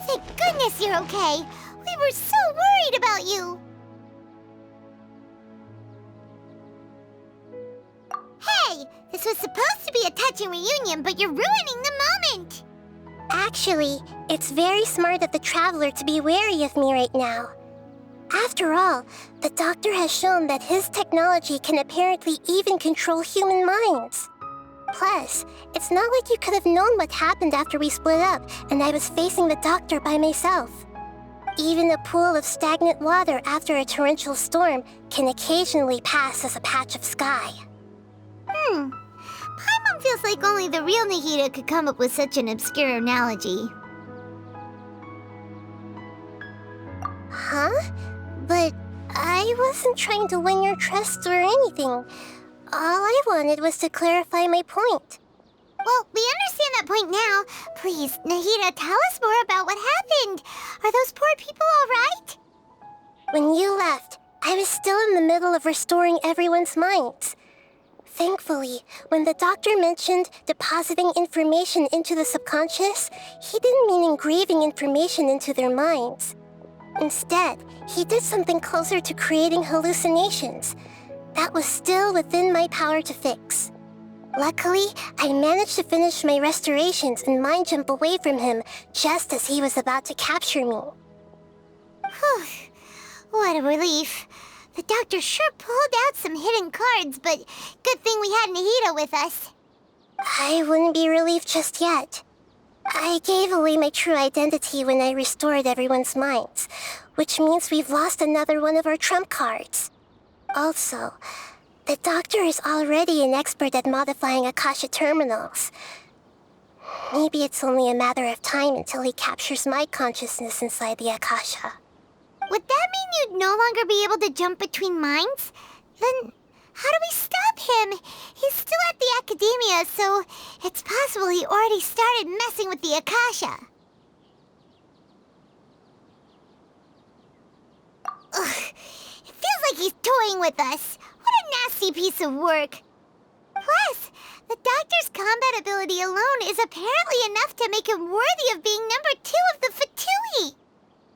Thank goodness you're okay. We were so worried about you. Hey! This was supposed to be a touching reunion, but you're ruining the moment! Actually, it's very smart of the traveler to be wary of me right now. After all, the doctor has shown that his technology can apparently even control human minds. Plus, it's not like you could have known what happened after we split up and I was facing the doctor by myself. Even a pool of stagnant water after a torrential storm can occasionally pass as a patch of sky. Paimon feels like only the real Nahida could come up with such an obscure analogy. Huh? But I wasn't trying to win your trust or anything. All I wanted was to clarify my point. Well, we understand that point now. Please, Nahida, tell us more about what happened. Are those poor people all right? When you left, I was still in the middle of restoring everyone's minds. Thankfully, when the doctor mentioned depositing information into the subconscious, he didn't mean engraving information into their minds. Instead, he did something closer to creating hallucinations. That was still within my power to fix. Luckily, I managed to finish my restorations and mind jump away from him just as he was about to capture me. Whew. What a relief. The doctor sure pulled out some hidden cards, but good thing we had Nahida with us. I wouldn't be relieved just yet. I gave away my true identity when I restored everyone's minds, which means we've lost another one of our trump cards. Also, the doctor is already an expert at modifying Akasha terminals. Maybe it's only a matter of time until he captures my consciousness inside the Akasha. Would that mean you'd no longer be able to jump between minds? Then how do we stop him? He's still at the Academia, so it's possible he already started messing with the Akasha. Ugh, it feels like he's toying with us. What a nasty piece of work. Plus, the doctor's combat ability alone is apparently enough to make him worthy of being number 2 of the Fatui.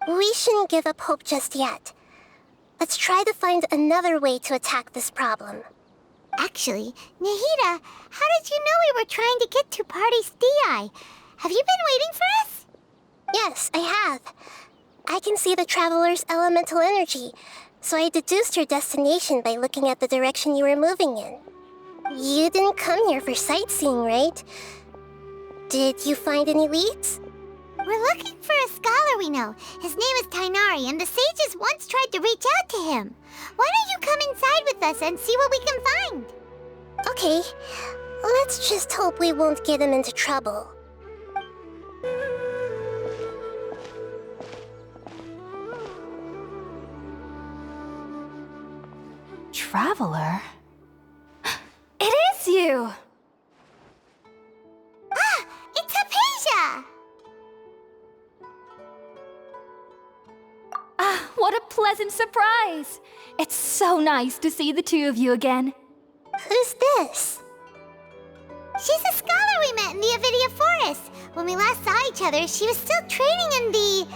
We shouldn't give up hope just yet. Let's try to find another way to attack this problem. Actually, Nahida, how did you know we were trying to get to Party's DI? Have you been waiting for us? Yes, I have. I can see the traveler's elemental energy, so I deduced your destination by looking at the direction you were moving in. You didn't come here for sightseeing, right? Did you find any leads? We're looking for a scholar we know. His name is Tainari, and the sages once tried to reach out to him. Why don't you come inside with us and see what we can find? Okay, let's just hope we won't get him into trouble. traveler? It is you! Ah, it's Hypatia! Ah, what a pleasant surprise! It's so nice to see the two of you again. Who's this? She's a scholar we met in the Avidia Forest. When we last saw each other, she was still training in the...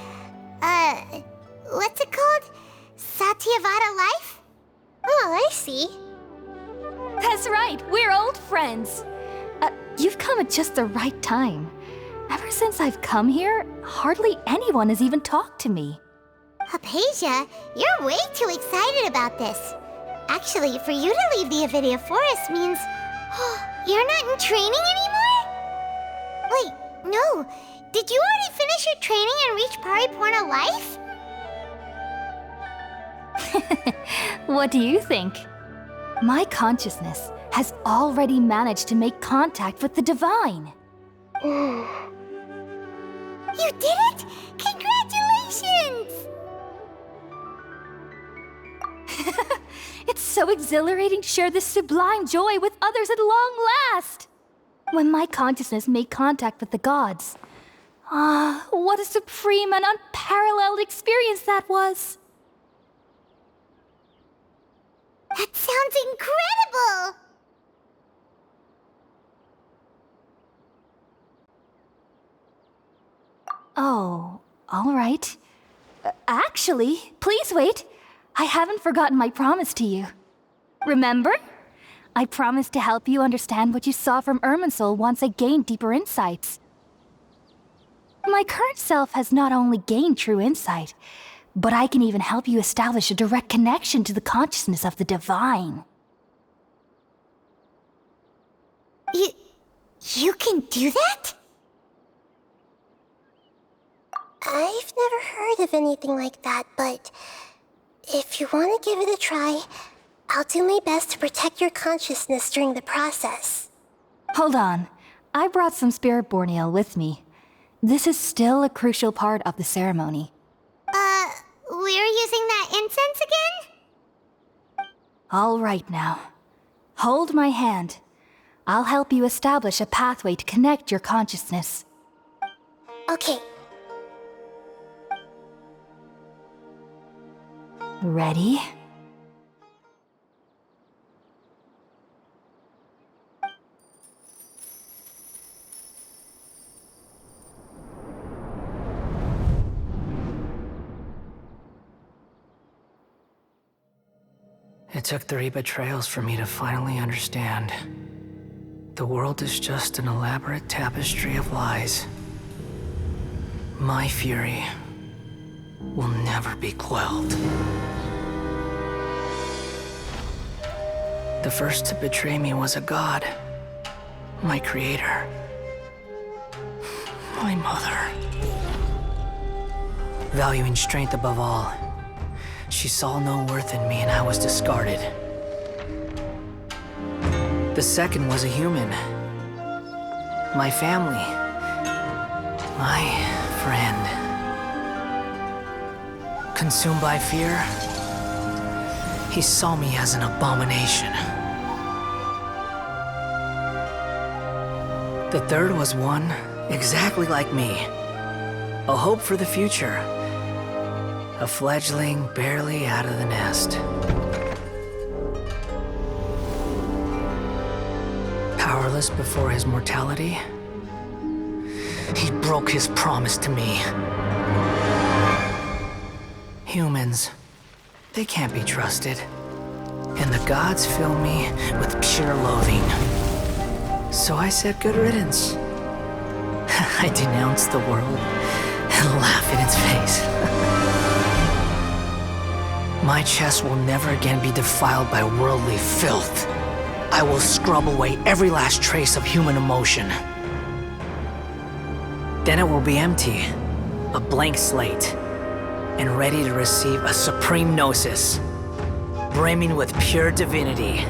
what's it called? Satyavada life? Oh, I see. That's right, we're old friends. You've come at just the right time. Ever since I've come here, hardly anyone has even talked to me. Hypatia, you're way too excited about this. Actually, for you to leave the Avidia Forest means... you're not in training anymore? Wait, no. Did you already finish your training and reach Paripurna life? What do you think? My consciousness has already managed to make contact with the divine. You did it! Congratulations! It's so exhilarating to share this sublime joy with others at long last! When my consciousness made contact with the gods. Ah, what a supreme and unparalleled experience that was! That sounds incredible! Oh, all right. Actually, please wait. I haven't forgotten my promise to you. Remember? I promised to help you understand what you saw from Irminsul once I gained deeper insights. My current self has not only gained true insight, but I can even help you establish a direct connection to the consciousness of the divine. You can do that? I've never heard of anything like that, but if you want to give it a try, I'll do my best to protect your consciousness during the process. Hold on. I brought some spirit borneal with me. This is still a crucial part of the ceremony. We're using that incense again? All right now. Hold my hand. I'll help you establish a pathway to connect your consciousness. Okay. Ready? It took 3 betrayals for me to finally understand. The world is just an elaborate tapestry of lies. My fury will never be quelled. The first to betray me was a god. My creator. My mother. Valuing strength above all, she saw no worth in me and I was discarded. The second was a human. My family. My friend. Consumed by fear, he saw me as an abomination. The third was one exactly like me. A hope for the future. A fledgling barely out of the nest. Powerless before his mortality, he broke his promise to me. Humans, they can't be trusted. And the gods fill me with pure loathing. So I said good riddance. I denounce the world and laugh in its face. My chest will never again be defiled by worldly filth. I will scrub away every last trace of human emotion. Then it will be empty, a blank slate, and ready to receive a supreme gnosis, brimming with pure divinity.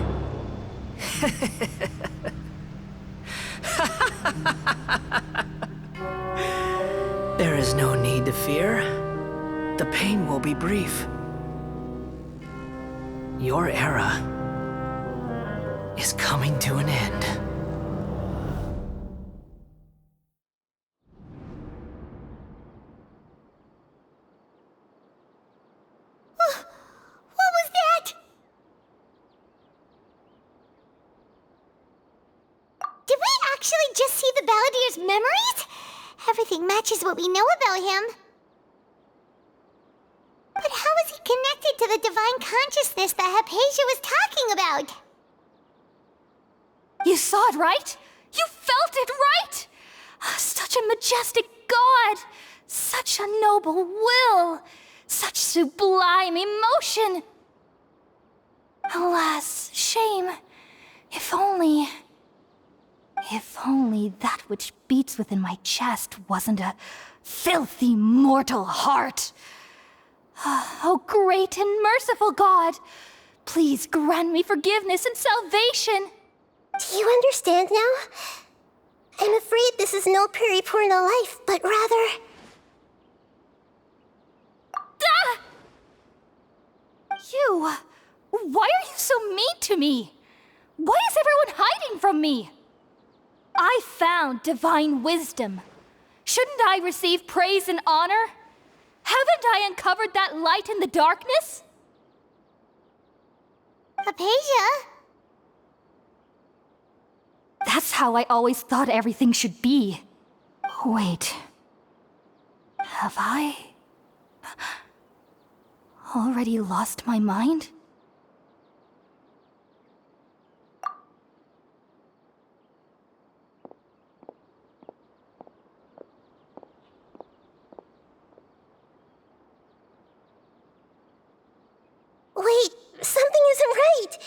There is no need to fear. The pain will be brief. Your era is coming to an end. What was that? Did we actually just see the Balladier's memories? Everything matches what we know about him. But how is he connected to the divine consciousness that Hypatia was talking about? You saw it, right? You felt it, right? Such a majestic god! Such a noble will! Such sublime emotion! Alas, shame. If only that which beats within my chest wasn't a filthy mortal heart. Oh, great and merciful God! Please grant me forgiveness and salvation! Do you understand now? I'm afraid this is no Purna life, but rather... Ah! You! Why are you so mean to me? Why is everyone hiding from me? I found divine wisdom. Shouldn't I receive praise and honor? Haven't I uncovered that light in the darkness? Hypatia? That's how I always thought everything should be. Wait. Have I already lost my mind? Wait, something isn't right!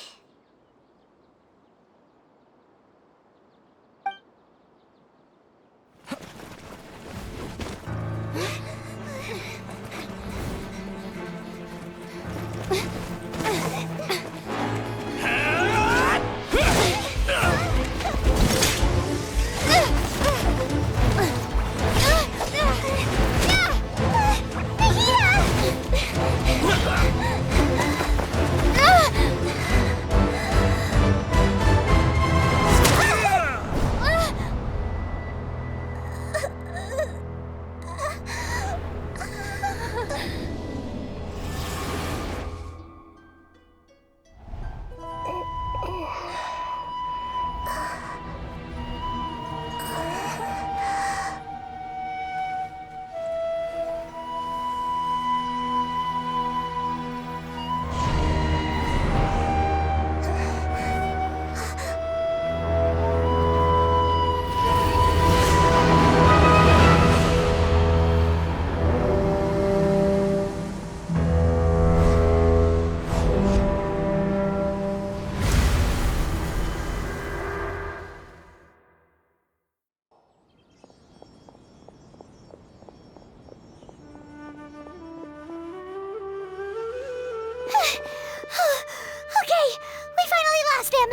Okay, we finally lost him!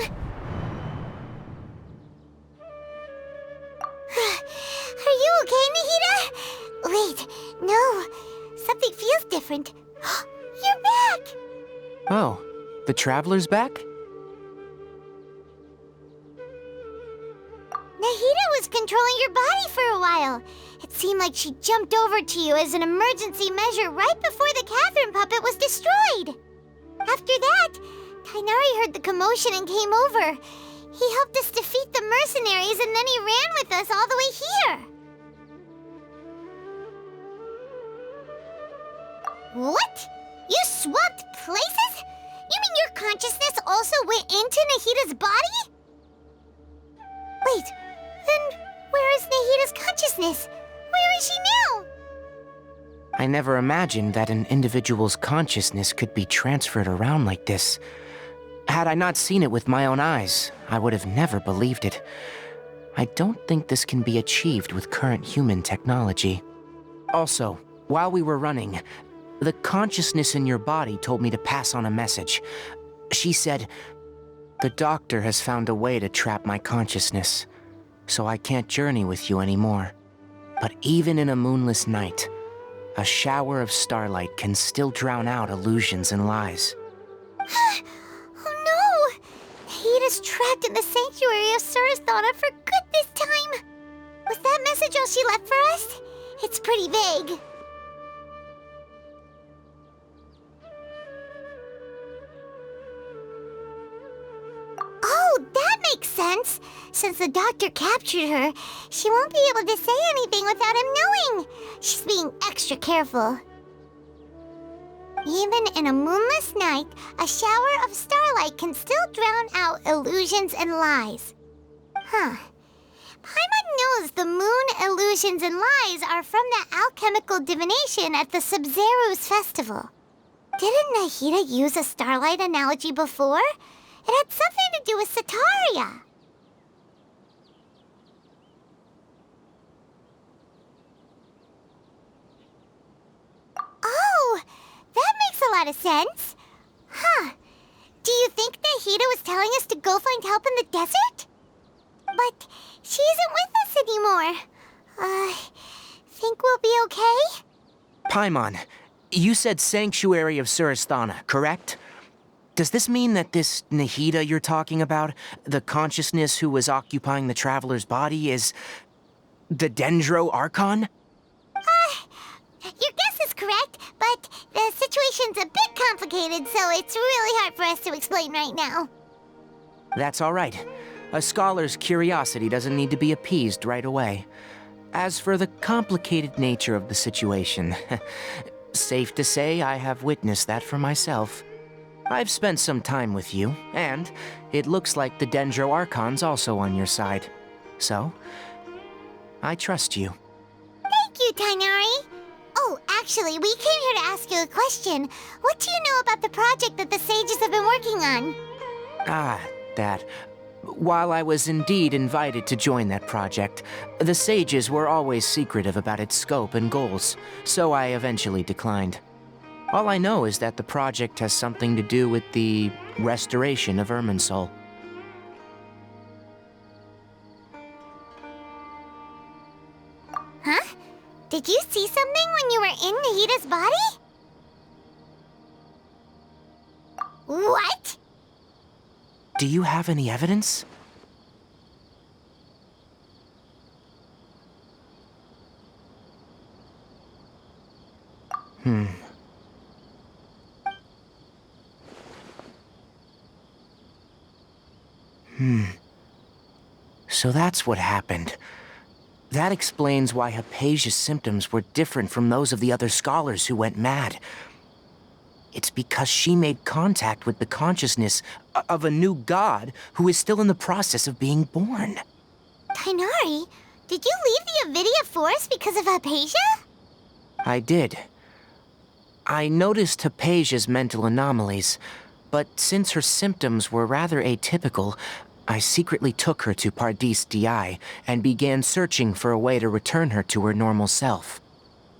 Are you okay, Nahida? Wait, no. Something feels different. You're back! Oh, the Traveler's back? Nahida was controlling your body for a while. It seemed like she jumped over to you as an emergency measure right before the Catherine puppet was destroyed. After that, Tainari heard the commotion and came over. He helped us defeat the mercenaries and then he ran with us all the way here. What? You swapped places? You mean your consciousness also went into Nahida's body? Wait, then where is Nahida's consciousness? Where is she now? I never imagined that an individual's consciousness could be transferred around like this. Had I not seen it with my own eyes, I would have never believed it. I don't think this can be achieved with current human technology. Also, while we were running, the consciousness in your body told me to pass on a message. She said, "The doctor has found a way to trap my consciousness, so I can't journey with you anymore. But even in a moonless night, a shower of starlight can still drown out illusions and lies." Oh no! Nahida's is trapped in the sanctuary of Surasthana for good this time. Was that message all she left for us? It's pretty vague. Oh, that makes sense. Since the doctor captured her, she won't be able to say anything without him knowing. She's being extra careful. Even in a moonless night, a shower of starlight can still drown out illusions and lies. Huh. Paimon knows the moon illusions and lies are from the alchemical divination at the Sub-Zero's festival. Didn't Nahida use a starlight analogy before? It had something to do with Sataria. Oh, that makes a lot of sense. Huh. Do you think Nahida was telling us to go find help in the desert? But she isn't with us anymore. Think we'll be okay? Paimon, you said Sanctuary of Surasthana, correct? Does this mean that this Nahida you're talking about, the consciousness who was occupying the traveler's body, is the Dendro Archon? Your guess is correct, but the situation's a bit complicated, so it's really hard for us to explain right now. That's all right. A scholar's curiosity doesn't need to be appeased right away. As for the complicated nature of the situation, safe to say I have witnessed that for myself. I've spent some time with you, and it looks like the Dendro Archon's also on your side. So, I trust you. Thank you, Tainari. Oh, actually, we came here to ask you a question. What do you know about the project that the sages have been working on? That. While I was indeed invited to join that project, the sages were always secretive about its scope and goals, so I eventually declined. All I know is that the project has something to do with the restoration of Irminsul. Huh? Did you see something when you were in Nahida's body? What? Do you have any evidence? So that's what happened. That explains why Hypatia's symptoms were different from those of the other scholars who went mad. It's because she made contact with the consciousness of a new god who is still in the process of being born. Tainari, did you leave the Avidia Forest because of Hypatia? I did. I noticed Hypatia's mental anomalies, but since her symptoms were rather atypical, I secretly took her to Pardis Di and began searching for a way to return her to her normal self.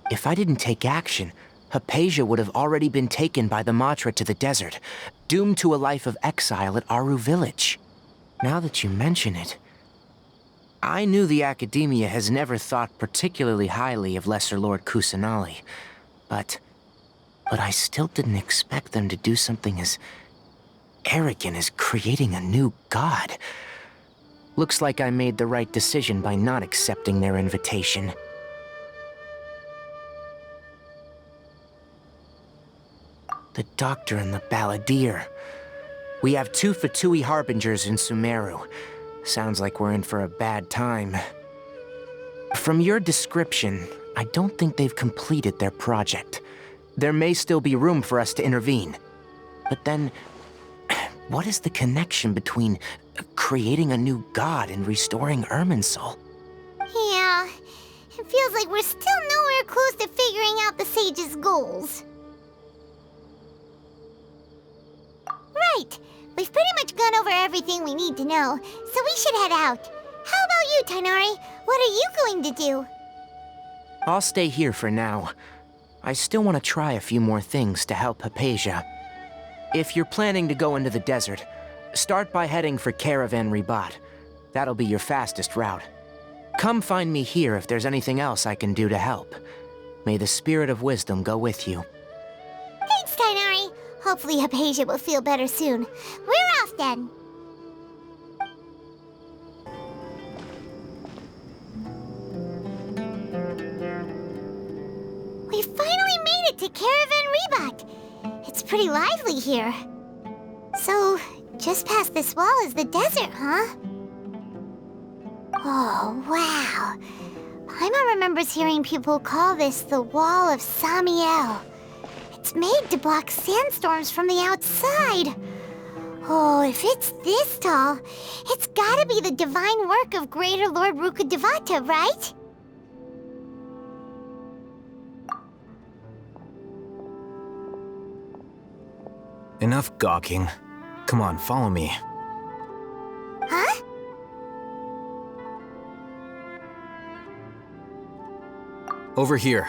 If I didn't take action, Hypatia would have already been taken by the Matra to the desert, doomed to a life of exile at Aru Village. Now that you mention it, I knew the Academia has never thought particularly highly of Lesser Lord Kusanali, but I still didn't expect them to do something as arrogant as creating a new god. Looks like I made the right decision by not accepting their invitation. The Doctor and the Balladeer. We have 2 Fatui Harbingers in Sumeru. Sounds like we're in for a bad time. From your description, I don't think they've completed their project. There may still be room for us to intervene. But then, what is the connection between creating a new god and restoring Irminsul? Yeah, it feels like we're still nowhere close to figuring out the sage's goals. Right, we've pretty much gone over everything we need to know, so we should head out. How about you, Tainari? What are you going to do? I'll stay here for now. I still want to try a few more things to help Hypatia. If you're planning to go into the desert, start by heading for Caravan Ribat. That'll be your fastest route. Come find me here if there's anything else I can do to help. May the spirit of wisdom go with you. Thanks, Tainari. Hopefully Hypatia will feel better soon. We're off then. finally made it to Caravan Reebok. It's pretty lively here. So, just past this wall is the desert, huh? Oh, wow. Paimon remembers hearing people call this the Wall of Samiel. It's made to block sandstorms from the outside. Oh, if it's this tall, it's gotta be the divine work of Greater Lord Rukkhadevata, right? Enough gawking. Come on, follow me. Huh? Over here.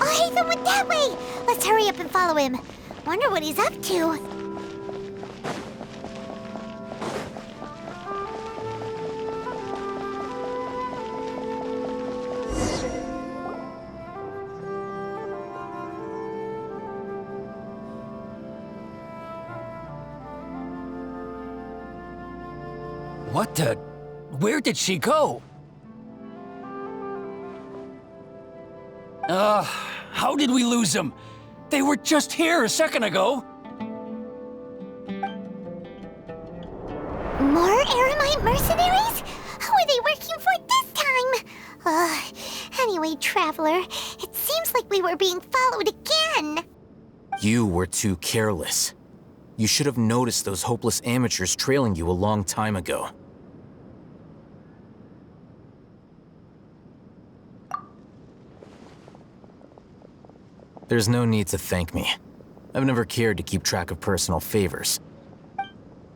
Oh, Hatham went that way! Let's hurry up and follow him. Wonder what he's up to. What the? Where did she go? How did we lose them? They were just here a second ago. More Eremite mercenaries? Who are they working for this time? Anyway, Traveler, it seems like we were being followed again. You were too careless. You should have noticed those hopeless amateurs trailing you a long time ago. There's no need to thank me. I've never cared to keep track of personal favors.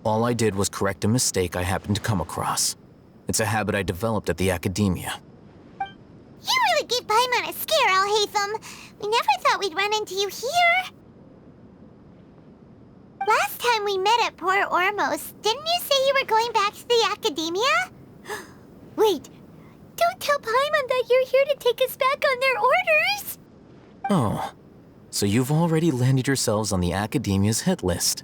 All I did was correct a mistake I happened to come across. It's a habit I developed at the academia. You really gave Paimon a scare, Al-Hatham. We never thought we'd run into you here. Last time we met at Port Ormos, didn't you say you were going back to the academia? Wait, don't tell Paimon that you're here to take us back on their orders! Oh, so you've already landed yourselves on the academia's hit list.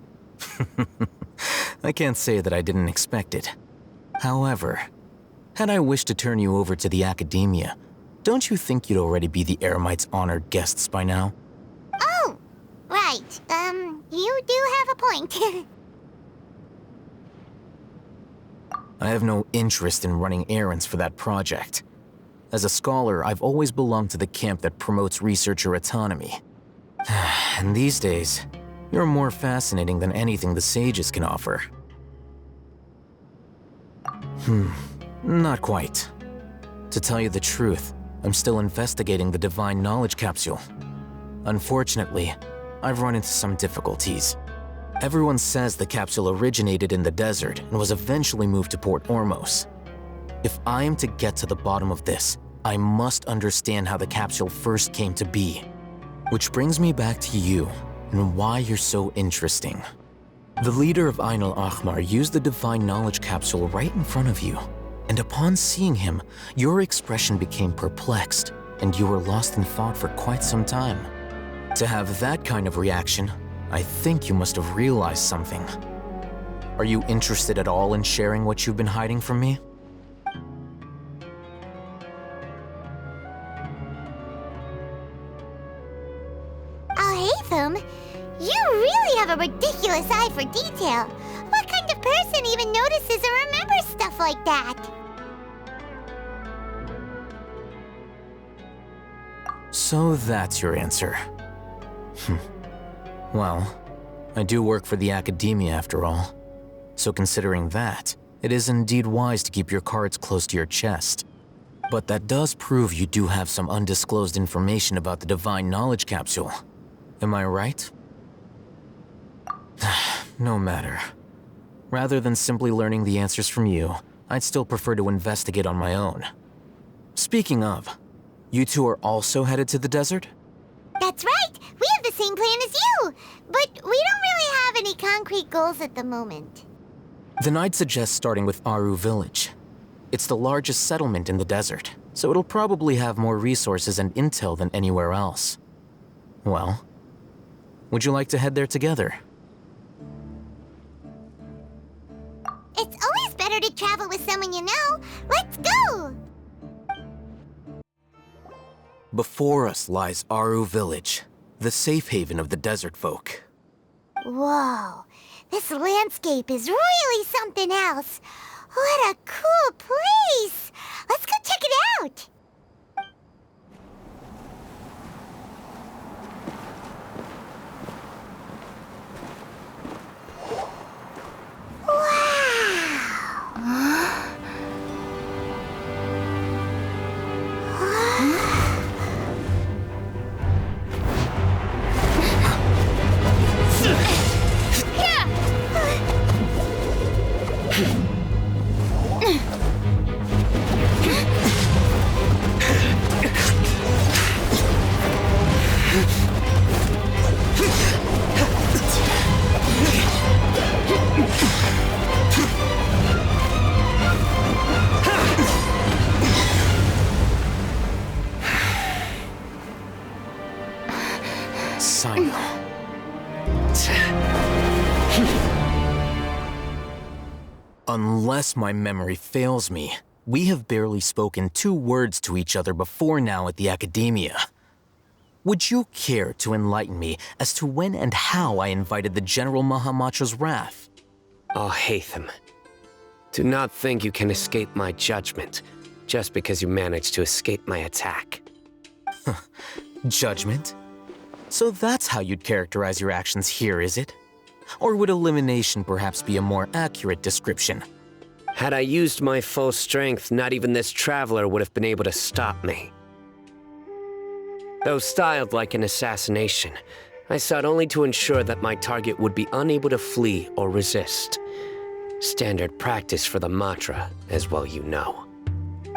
I can't say that I didn't expect it. However, had I wished to turn you over to the academia, don't you think you'd already be the Eremites' honored guests by now? Oh, right. You do have a point. I have no interest in running errands for that project. As a scholar, I've always belonged to the camp that promotes researcher autonomy. And these days, you're more fascinating than anything the sages can offer. Not quite. To tell you the truth, I'm still investigating the Divine Knowledge Capsule. Unfortunately, I've run into some difficulties. Everyone says the capsule originated in the desert and was eventually moved to Port Ormos. If I am to get to the bottom of this, I must understand how the capsule first came to be. Which brings me back to you and why you're so interesting. The leader of Ain al-Ahmar used the Divine Knowledge Capsule right in front of you, and upon seeing him, your expression became perplexed, and you were lost in thought for quite some time. To have that kind of reaction, I think you must have realized something. Are you interested at all in sharing what you've been hiding from me? Al-Hatham, you really have a ridiculous eye for detail. What kind of person even notices or remembers stuff like that? So that's your answer. Well, I do work for the academia after all. So considering that, it is indeed wise to keep your cards close to your chest. But that does prove you do have some undisclosed information about the Divine Knowledge Capsule. Am I right? No matter. Rather than simply learning the answers from you, I'd still prefer to investigate on my own. Speaking of, you two are also headed to the desert? That's right! We have the same plan as you! But we don't really have any concrete goals at the moment. Then I'd suggest starting with Aru Village. It's the largest settlement in the desert, so it'll probably have more resources and intel than anywhere else. Well, would you like to head there together? It's always better to travel with someone you know. Let's go! Before us lies Aru Village, the safe haven of the desert folk. Whoa, this landscape is really something else. What a cool place! Let's go check it out! Unless my memory fails me, we have barely spoken 2 words to each other before now at the Academia. Would you care to enlighten me as to when and how I invited the General Mahamatra's wrath? Alhaitham, do not think you can escape my judgment just because you managed to escape my attack. Judgment? So that's how you'd characterize your actions here, is it? Or would elimination perhaps be a more accurate description? Had I used my full strength, not even this traveler would have been able to stop me. Though styled like an assassination, I sought only to ensure that my target would be unable to flee or resist. Standard practice for the Matra, as well you know.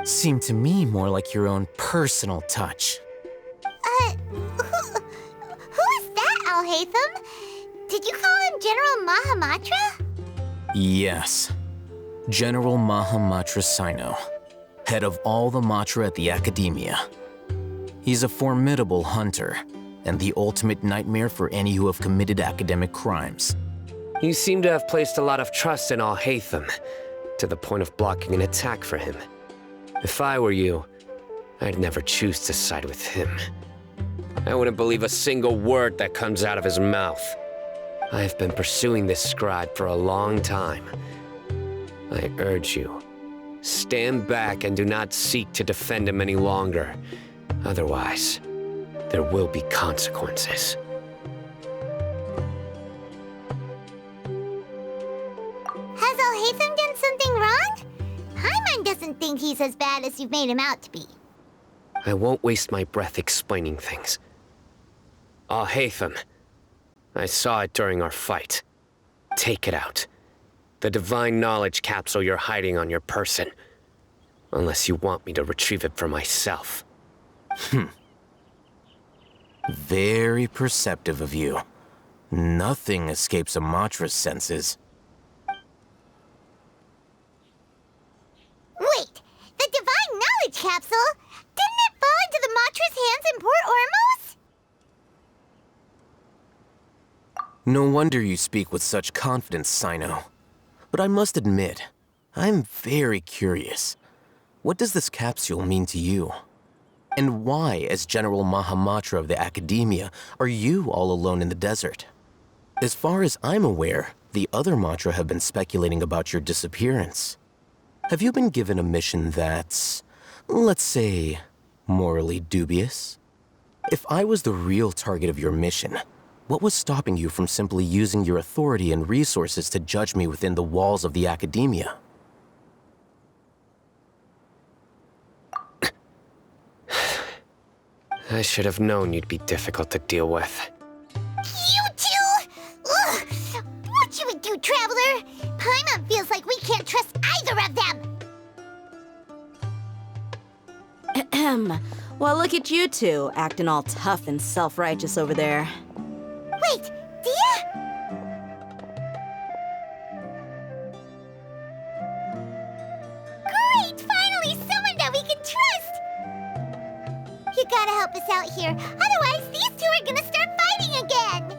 Seemed to me more like your own personal touch. Who is that, Alhaitham? Did you call him General Mahamatra? Yes. General Mahamatra Sino, head of all the Matra at the Academia. He's a formidable hunter, and the ultimate nightmare for any who have committed academic crimes. You seem to have placed a lot of trust in Alhaitham, to the point of blocking an attack for him. If I were you, I'd never choose to side with him. I wouldn't believe a single word that comes out of his mouth. I've been pursuing this scribe for a long time. I urge you, stand back and do not seek to defend him any longer. Otherwise, there will be consequences. Has Alhaitham done something wrong? Paimon doesn't think he's as bad as you've made him out to be. I won't waste my breath explaining things. Alhaitham, I saw it during our fight. Take it out. The divine knowledge capsule you're hiding on your person. Unless you want me to retrieve it for myself. Very perceptive of you. Nothing escapes a Matra's senses. Wait! The divine knowledge capsule? Didn't it fall into the Matra's hands in Port Ormos? No wonder you speak with such confidence, Sino. But I must admit, I'm very curious. What does this capsule mean to you? And why, as General Mahamatra of the Academia, are you all alone in the desert? As far as I'm aware, the other Matra have been speculating about your disappearance. Have you been given a mission that's, let's say, morally dubious? If I was the real target of your mission, what was stopping you from simply using your authority and resources to judge me within the walls of the Academia? I should have known you'd be difficult to deal with. You two? Ugh! What should we do, Traveler? Paimon feels like we can't trust either of them! Ahem. Well, look at you two, acting all tough and self-righteous over there. Wait, Dia? Great! Finally, someone that we can trust! You gotta help us out here, otherwise these two are gonna start fighting again!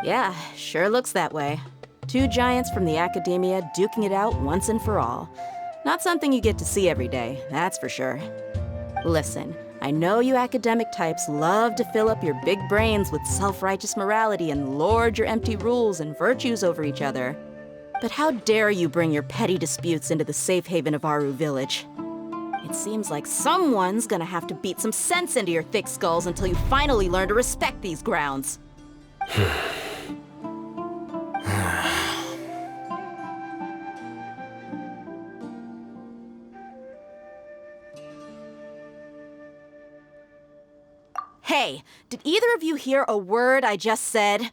Yeah, sure looks that way. 2 giants from the Academia duking it out once and for all. Not something you get to see every day, that's for sure. Listen, I know you academic types love to fill up your big brains with self-righteous morality and lord your empty rules and virtues over each other. But how dare you bring your petty disputes into the safe haven of Aru Village? It seems like someone's gonna have to beat some sense into your thick skulls until you finally learn to respect these grounds. Hey, did either of you hear a word I just said?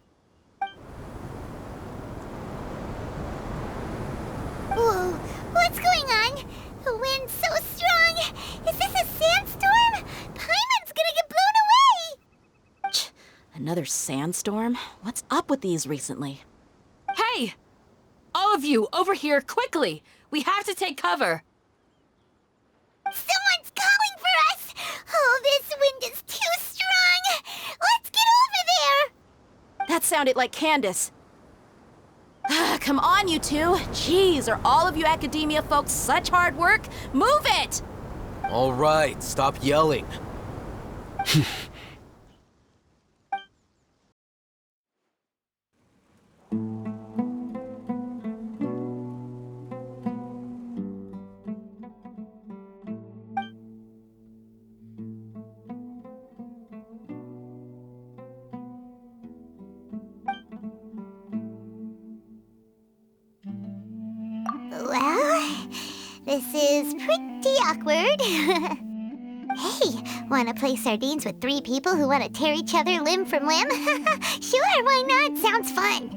Whoa, what's going on? The wind's so strong. Is this a sandstorm? Paimon's gonna get blown away! Another sandstorm? What's up with these recently? Hey! All of you, over here, quickly! We have to take cover! Someone's calling for us! Oh, this wind is too strong! Let's get over there! That sounded like Candace. Come on, you two. Jeez, are all of you academia folks such hard work? Move it! All right, stop yelling. Well, this is pretty awkward. Hey, wanna play sardines with 3 people who want to tear each other limb from limb? Sure, why not? Sounds fun.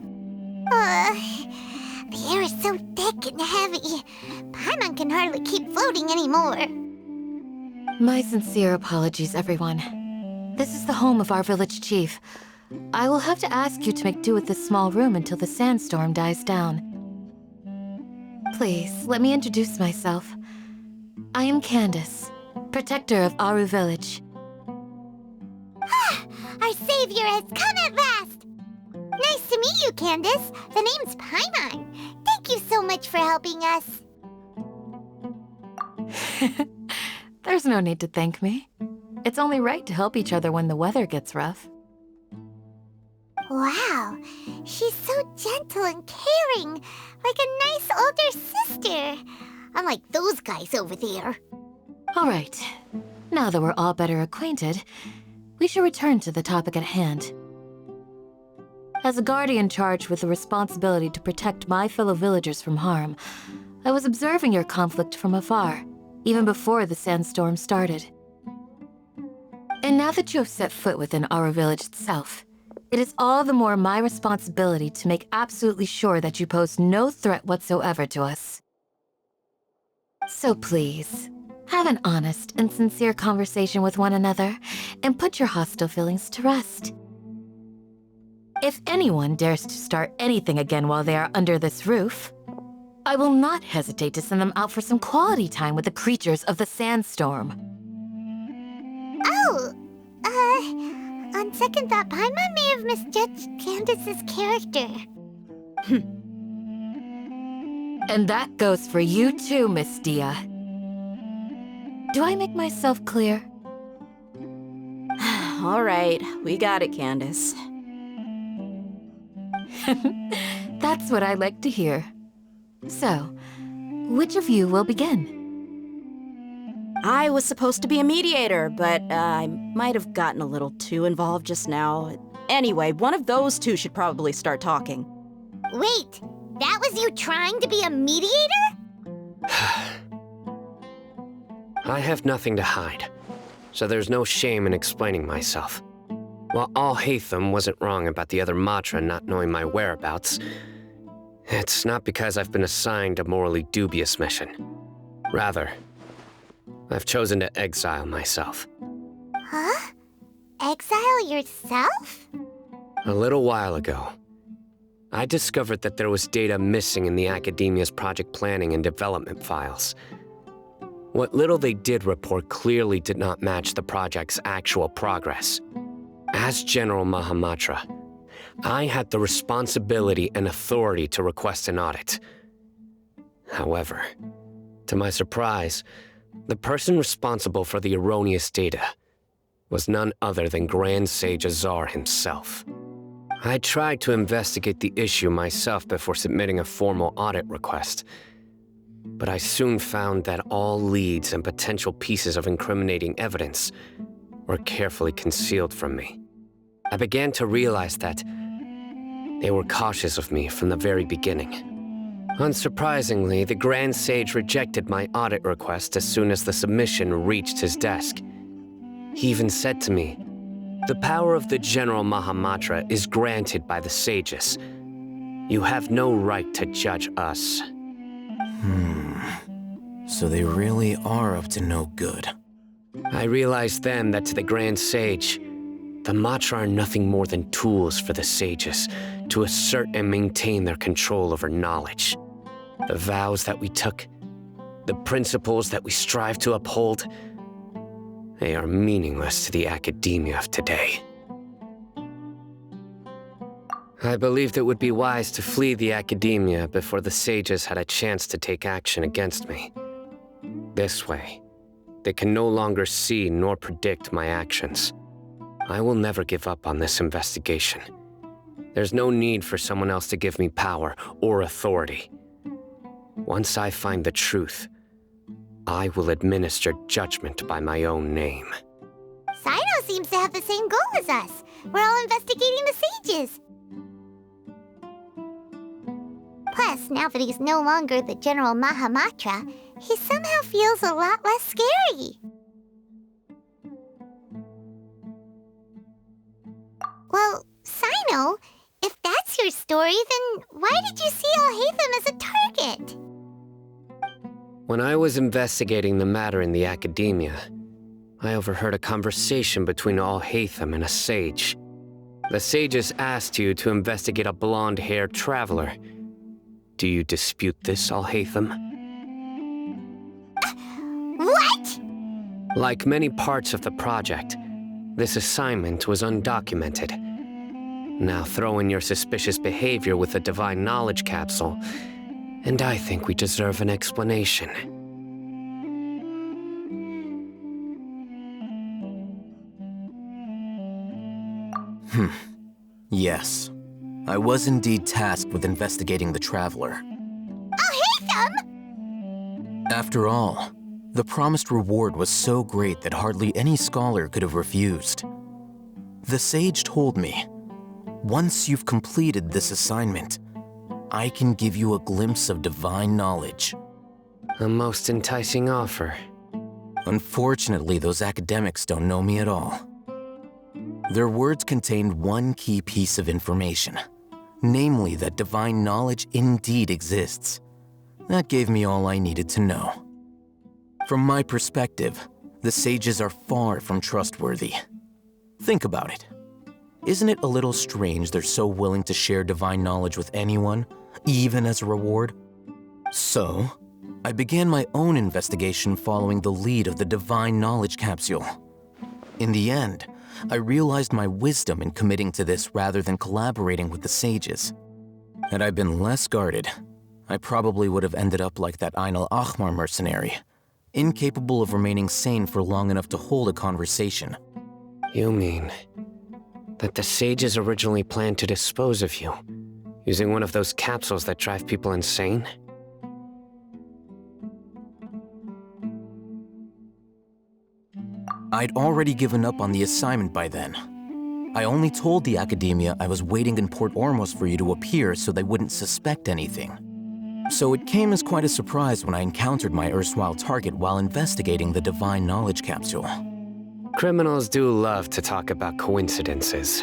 The air is so thick and heavy. Paimon can hardly keep floating anymore. My sincere apologies, everyone. This is the home of our village chief. I will have to ask you to make do with this small room until the sandstorm dies down. Please, let me introduce myself. I am Candace, protector of Aru Village. Our savior has come at last! Nice to meet you, Candace. The name's Paimon. Thank you so much for helping us. There's no need to thank me. It's only right to help each other when the weather gets rough. Wow, she's so gentle and caring, like a nice older sister. Unlike those guys over there. All right, now that we're all better acquainted, we should return to the topic at hand. As a guardian charged with the responsibility to protect my fellow villagers from harm, I was observing your conflict from afar, even before the sandstorm started. And now that you have set foot within Aru Village itself, it is all the more my responsibility to make absolutely sure that you pose no threat whatsoever to us. So please, have an honest and sincere conversation with one another, and put your hostile feelings to rest. If anyone dares to start anything again while they are under this roof, I will not hesitate to send them out for some quality time with the creatures of the sandstorm. Oh, on second thought, Paimon may have misjudged Candace's character. And that goes for you too, Miss Dia. Do I make myself clear? All right, we got it, Candace. That's what I like to hear. So, which of you will begin? I was supposed to be a mediator, but I might have gotten a little too involved just now. Anyway, one of those two should probably start talking. Wait, that was you trying to be a mediator? I have nothing to hide, so there's no shame in explaining myself. While Al-Haytham wasn't wrong about the other Matra not knowing my whereabouts, it's not because I've been assigned a morally dubious mission. Rather, I've chosen to exile myself. Huh? Exile yourself? A little while ago, I discovered that there was data missing in the Academia's project planning and development files. What little they did report clearly did not match the project's actual progress. As General Mahamatra, I had the responsibility and authority to request an audit. However, To my surprise, the person responsible for the erroneous data was none other than Grand Sage Azar himself. I tried to investigate the issue myself before submitting a formal audit request, but I soon found that all leads and potential pieces of incriminating evidence were carefully concealed from me. I began to realize that they were cautious of me from the very beginning. Unsurprisingly, the Grand Sage rejected my audit request as soon as the submission reached his desk. He even said to me, "The power of the General Mahamatra is granted by the sages. You have no right to judge us." So they really are up to no good. I realized then that to the Grand Sage, the Matra are nothing more than tools for the sages to assert and maintain their control over knowledge. The vows that we took, the principles that we strive to uphold, they are meaningless to the academia of today. I believed it would be wise to flee the academia before the sages had a chance to take action against me. This way, they can no longer see nor predict my actions. I will never give up on this investigation. There's no need for someone else to give me power or authority. Once I find the truth, I will administer judgment by my own name. Sino seems to have the same goal as us. We're all investigating the sages. Plus, now that he's no longer the General Mahamatra, he somehow feels a lot less scary. Well, Sino, if that's your story, then why did you see Alhaitham as a target? When I was investigating the matter in the academia, I overheard a conversation between Alhaitham and a sage. The sages asked you to investigate a blonde-haired traveler. Do you dispute this, Alhaitham? What? Like many parts of the project, this assignment was undocumented. Now throw in your suspicious behavior with the Divine Knowledge Capsule, and I think we deserve an explanation. Yes. I was indeed tasked with investigating the Traveler. Alhaitham! After all, the promised reward was so great that hardly any scholar could have refused. The sage told me, once you've completed this assignment, I can give you a glimpse of divine knowledge. A most enticing offer. Unfortunately, those academics don't know me at all. Their words contained one key piece of information, namely that divine knowledge indeed exists. That gave me all I needed to know. From my perspective, the sages are far from trustworthy. Think about it. Isn't it a little strange they're so willing to share divine knowledge with anyone, even as a reward? So, I began my own investigation following the lead of the Divine Knowledge Capsule. In the end, I realized my wisdom in committing to this rather than collaborating with the sages. Had I been less guarded, I probably would have ended up like that Ain al-Ahmar mercenary, incapable of remaining sane for long enough to hold a conversation. You mean that the sages originally planned to dispose of you, using one of those capsules that drive people insane? I'd already given up on the assignment by then. I only told the academia I was waiting in Port Ormos for you to appear so they wouldn't suspect anything. So it came as quite a surprise when I encountered my erstwhile target while investigating the Divine Knowledge Capsule. Criminals do love to talk about coincidences.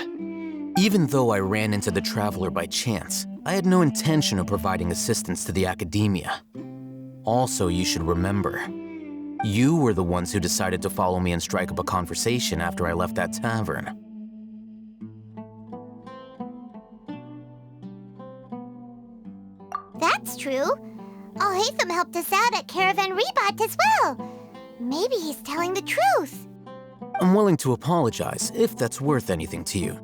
Even though I ran into the Traveler by chance, I had no intention of providing assistance to the academia. Also, you should remember, you were the ones who decided to follow me and strike up a conversation after I left that tavern. That's true. Alhaitham helped us out at Caravan Rebat as well. Maybe he's telling the truth. I'm willing to apologize if that's worth anything to you.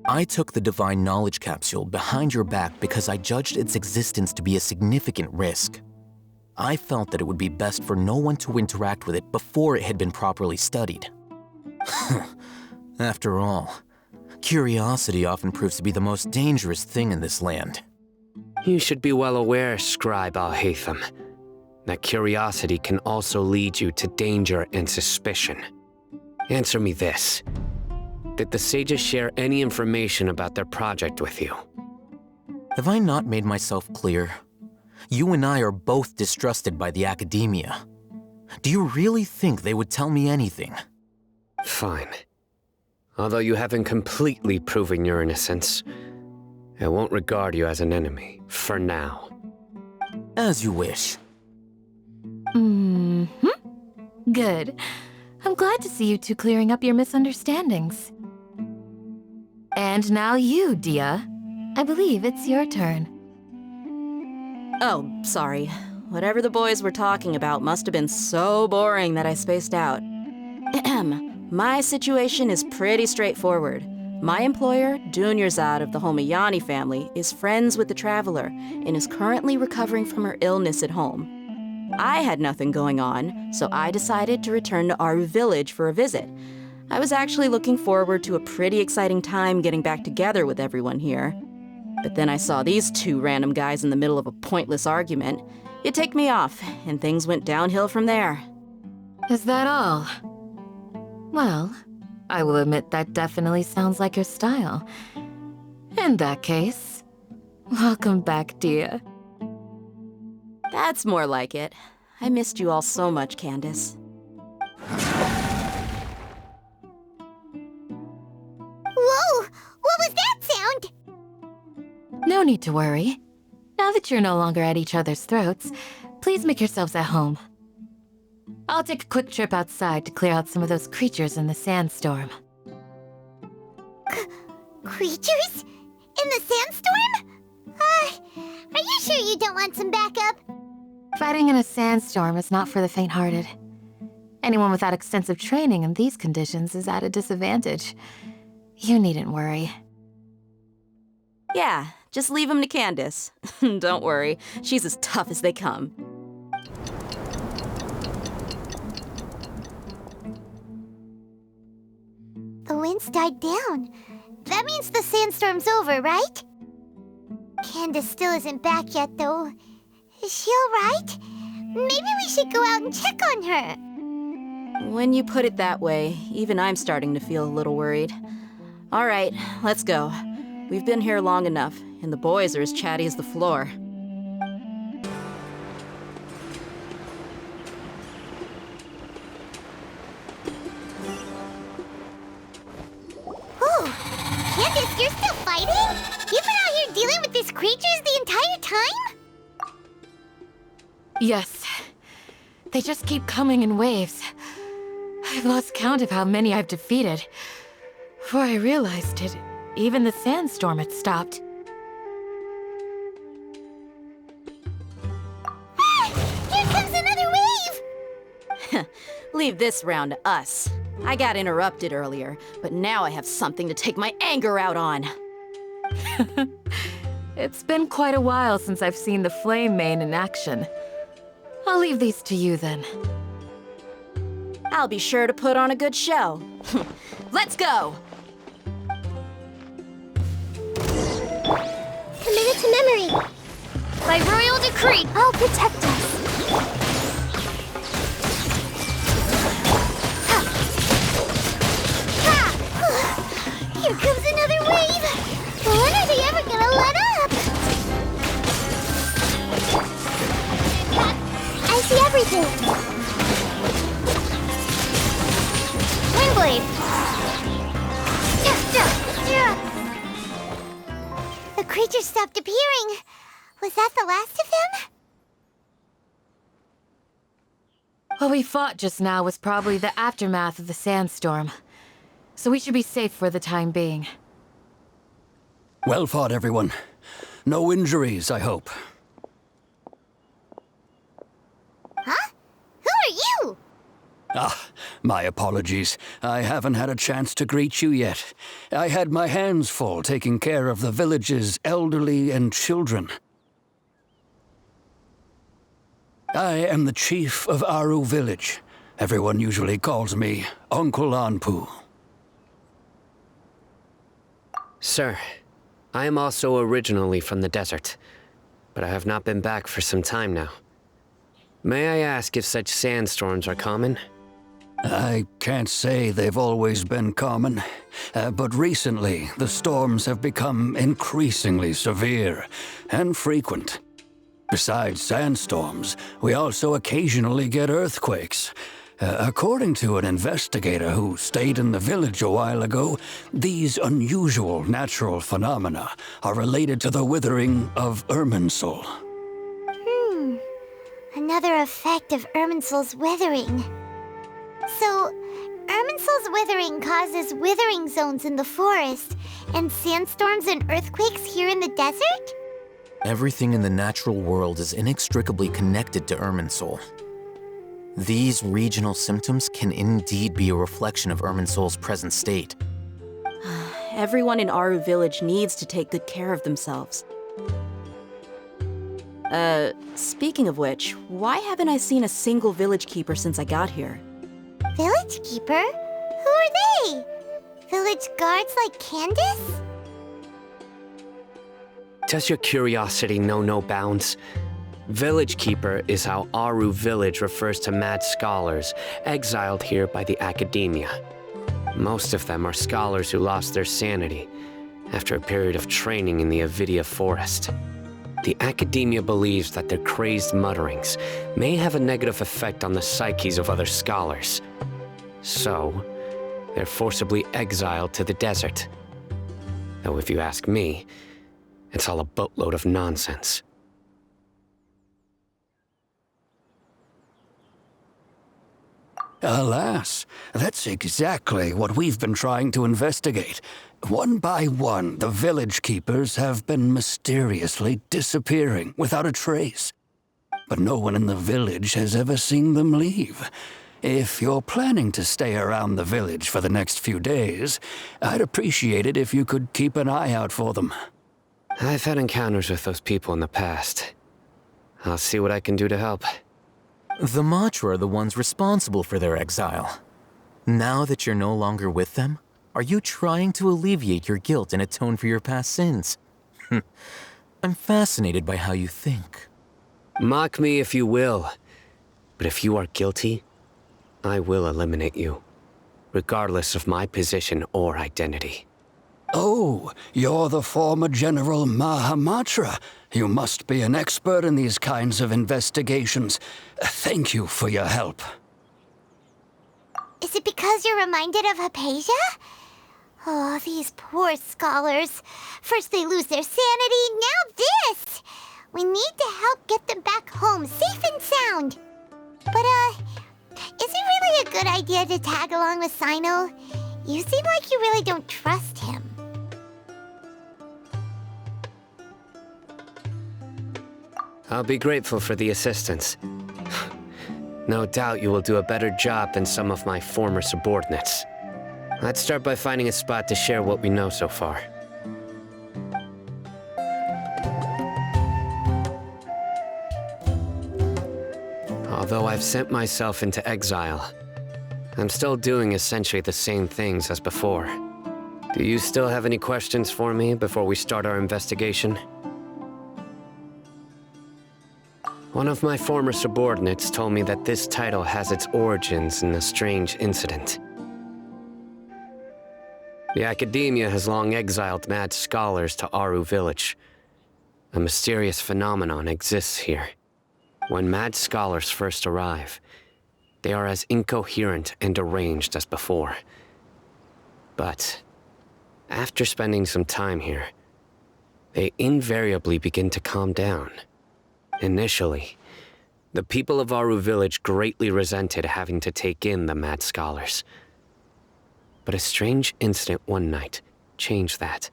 I took the Divine Knowledge Capsule behind your back because I judged its existence to be a significant risk. I felt that it would be best for no one to interact with it before it had been properly studied. After all, curiosity often proves to be the most dangerous thing in this land. You should be well aware, Scribe Al-Haytham, that curiosity can also lead you to danger and suspicion. Answer me this. Did the sages share any information about their project with you? Have I not made myself clear? You and I are both distrusted by the academia. Do you really think they would tell me anything? Fine. Although you haven't completely proven your innocence, I won't regard you as an enemy, for now. As you wish. Good. I'm glad to see you two clearing up your misunderstandings. And now you, Dia. I believe it's your turn. Oh, sorry. Whatever the boys were talking about must have been so boring that I spaced out. My situation is pretty straightforward. My employer, Dunyarzad of the Homayani family, is friends with the Traveler and is currently recovering from her illness at home. I had nothing going on, so I decided to return to Aru Village for a visit. I was actually looking forward to a pretty exciting time getting back together with everyone here. But then I saw these two random guys in the middle of a pointless argument. It ticked me off, and things went downhill from there. Is that all? Well, I will admit that definitely sounds like your style. In that case, welcome back, Dia. That's more like it. I missed you all so much, Candace. Whoa! What was that sound? No need to worry. Now that you're no longer at each other's throats, please make yourselves at home. I'll take a quick trip outside to clear out some of those creatures in the sandstorm. Creatures? In the sandstorm? Are you sure you don't want some backup? Fighting in a sandstorm is not for the faint-hearted. Anyone without extensive training in these conditions is at a disadvantage. You needn't worry. Yeah, just leave him to Candace. Don't worry, she's as tough as they come. The wind's died down. That means the sandstorm's over, right? Candace still isn't back yet, though. Is she alright? Maybe we should go out and check on her. When you put it that way, even I'm starting to feel a little worried. All right, let's go. We've been here long enough, and the boys are as chatty as the floor. Oh, Candace, you're still fighting? You've been out here dealing with these creatures the entire time? Yes. They just keep coming in waves. I've lost count of how many I've defeated. Before I realized it, even the sandstorm had stopped. Here comes another wave! Leave this round to us. I got interrupted earlier, but now I have something to take my anger out on. It's been quite a while since I've seen the Flame Mane in action. I'll leave these to you then. I'll be sure to put on a good show. Let's go! Committed to memory. By royal decree, I'll protect us. Here comes another wave! When are they ever gonna let up? I see everything. Windblade! The creatures stopped appearing. Was that the last of them? What we fought just now was probably the aftermath of the sandstorm. So we should be safe for the time being. Well fought, everyone. No injuries, I hope. Huh? Who are you? Ah, my apologies. I haven't had a chance to greet you yet. I had my hands full taking care of the village's elderly and children. I am the chief of Aru Village. Everyone usually calls me Uncle Anpu. Sir, I am also originally from the desert, but I have not been back for some time now. May I ask if such sandstorms are common? I can't say they've always been common, but recently the storms have become increasingly severe and frequent. Besides sandstorms, we also occasionally get earthquakes. According to an investigator who stayed in the village a while ago, these unusual natural phenomena are related to the withering of Irminsul. Another effect of Irminsul's withering. So, Irminsul's withering causes withering zones in the forest, and sandstorms and earthquakes here in the desert? Everything in the natural world is inextricably connected to Irminsul. These regional symptoms can indeed be a reflection of Irminsul's present state. Everyone in Aru Village needs to take good care of themselves. Speaking of which, why haven't I seen a single village keeper since I got here? Village keeper? Who are they? Village guards like Candace? Does your curiosity know no bounds? Village Keeper is how Aru Village refers to mad scholars exiled here by the Academia. Most of them are scholars who lost their sanity after a period of training in the Avidia Forest. The Academia believes that their crazed mutterings may have a negative effect on the psyches of other scholars. So, they're forcibly exiled to the desert. Though if you ask me, it's all a boatload of nonsense. Alas, that's exactly what we've been trying to investigate. One by one, the village keepers have been mysteriously disappearing without a trace. But no one in the village has ever seen them leave. If you're planning to stay around the village for the next few days, I'd appreciate it if you could keep an eye out for them. I've had encounters with those people in the past. I'll see what I can do to help. The Matra are the ones responsible for their exile. Now that you're no longer with them, are you trying to alleviate your guilt and atone for your past sins? I'm fascinated by how you think. Mock me if you will, but if you are guilty, I will eliminate you, regardless of my position or identity. Oh, you're the former General Mahamatra. You must be an expert in these kinds of investigations. Thank you for your help. Is it because you're reminded of Hypatia? Oh, these poor scholars. First they lose their sanity, now this! We need to help get them back home, safe and sound. But, is it really a good idea to tag along with Sino? You seem like you really don't trust him. I'll be grateful for the assistance. No doubt you will do a better job than some of my former subordinates. Let's start by finding a spot to share what we know so far. Although I've sent myself into exile, I'm still doing essentially the same things as before. Do you still have any questions for me before we start our investigation? One of my former subordinates told me that this title has its origins in a strange incident. The Academia has long exiled mad scholars to Aru Village. A mysterious phenomenon exists here. When mad scholars first arrive, they are as incoherent and deranged as before. But after spending some time here, they invariably begin to calm down. Initially, the people of Aru Village greatly resented having to take in the mad scholars. But a strange incident one night changed that.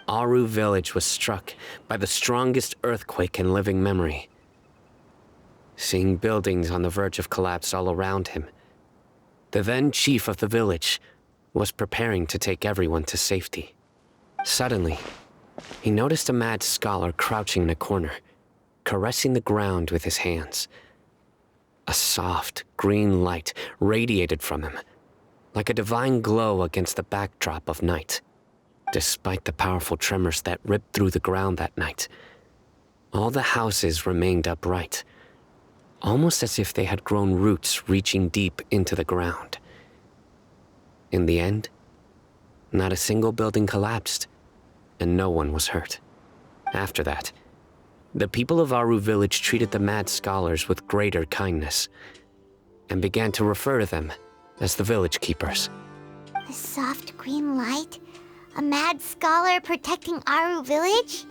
Aru Village was struck by the strongest earthquake in living memory. Seeing buildings on the verge of collapse all around him, the then chief of the village was preparing to take everyone to safety. Suddenly, he noticed a mad scholar crouching in a corner, caressing the ground with his hands. A soft, green light radiated from him, like a divine glow against the backdrop of night. Despite the powerful tremors that ripped through the ground that night, all the houses remained upright, almost as if they had grown roots reaching deep into the ground. In the end, not a single building collapsed, and no one was hurt. After that, the people of Aru village treated the mad scholars with greater kindness, and began to refer to them as the village keepers. A soft green light? A mad scholar protecting Aru village?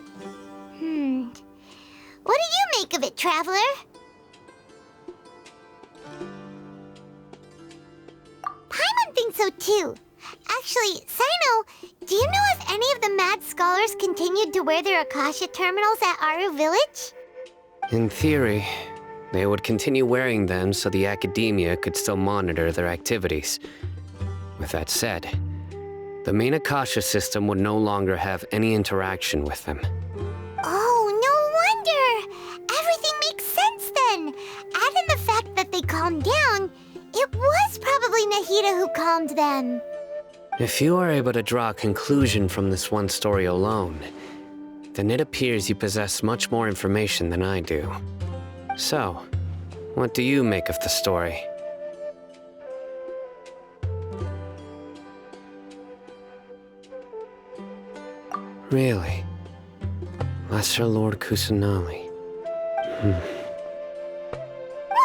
What do you make of it, traveler? Paimon thinks so too. Actually, Sino, do you know if any of the mad scholars continued to wear their Akasha terminals at Aru village? In theory, they would continue wearing them so the academia could still monitor their activities. With that said, the main Akasha system would no longer have any interaction with them. Oh, no wonder! Everything makes sense then! Add in the fact that they calmed down, it was probably Nahida who calmed them. If you are able to draw a conclusion from this one story alone, then it appears you possess much more information than I do. So, what do you make of the story? Really? Lesser Lord Kusanali.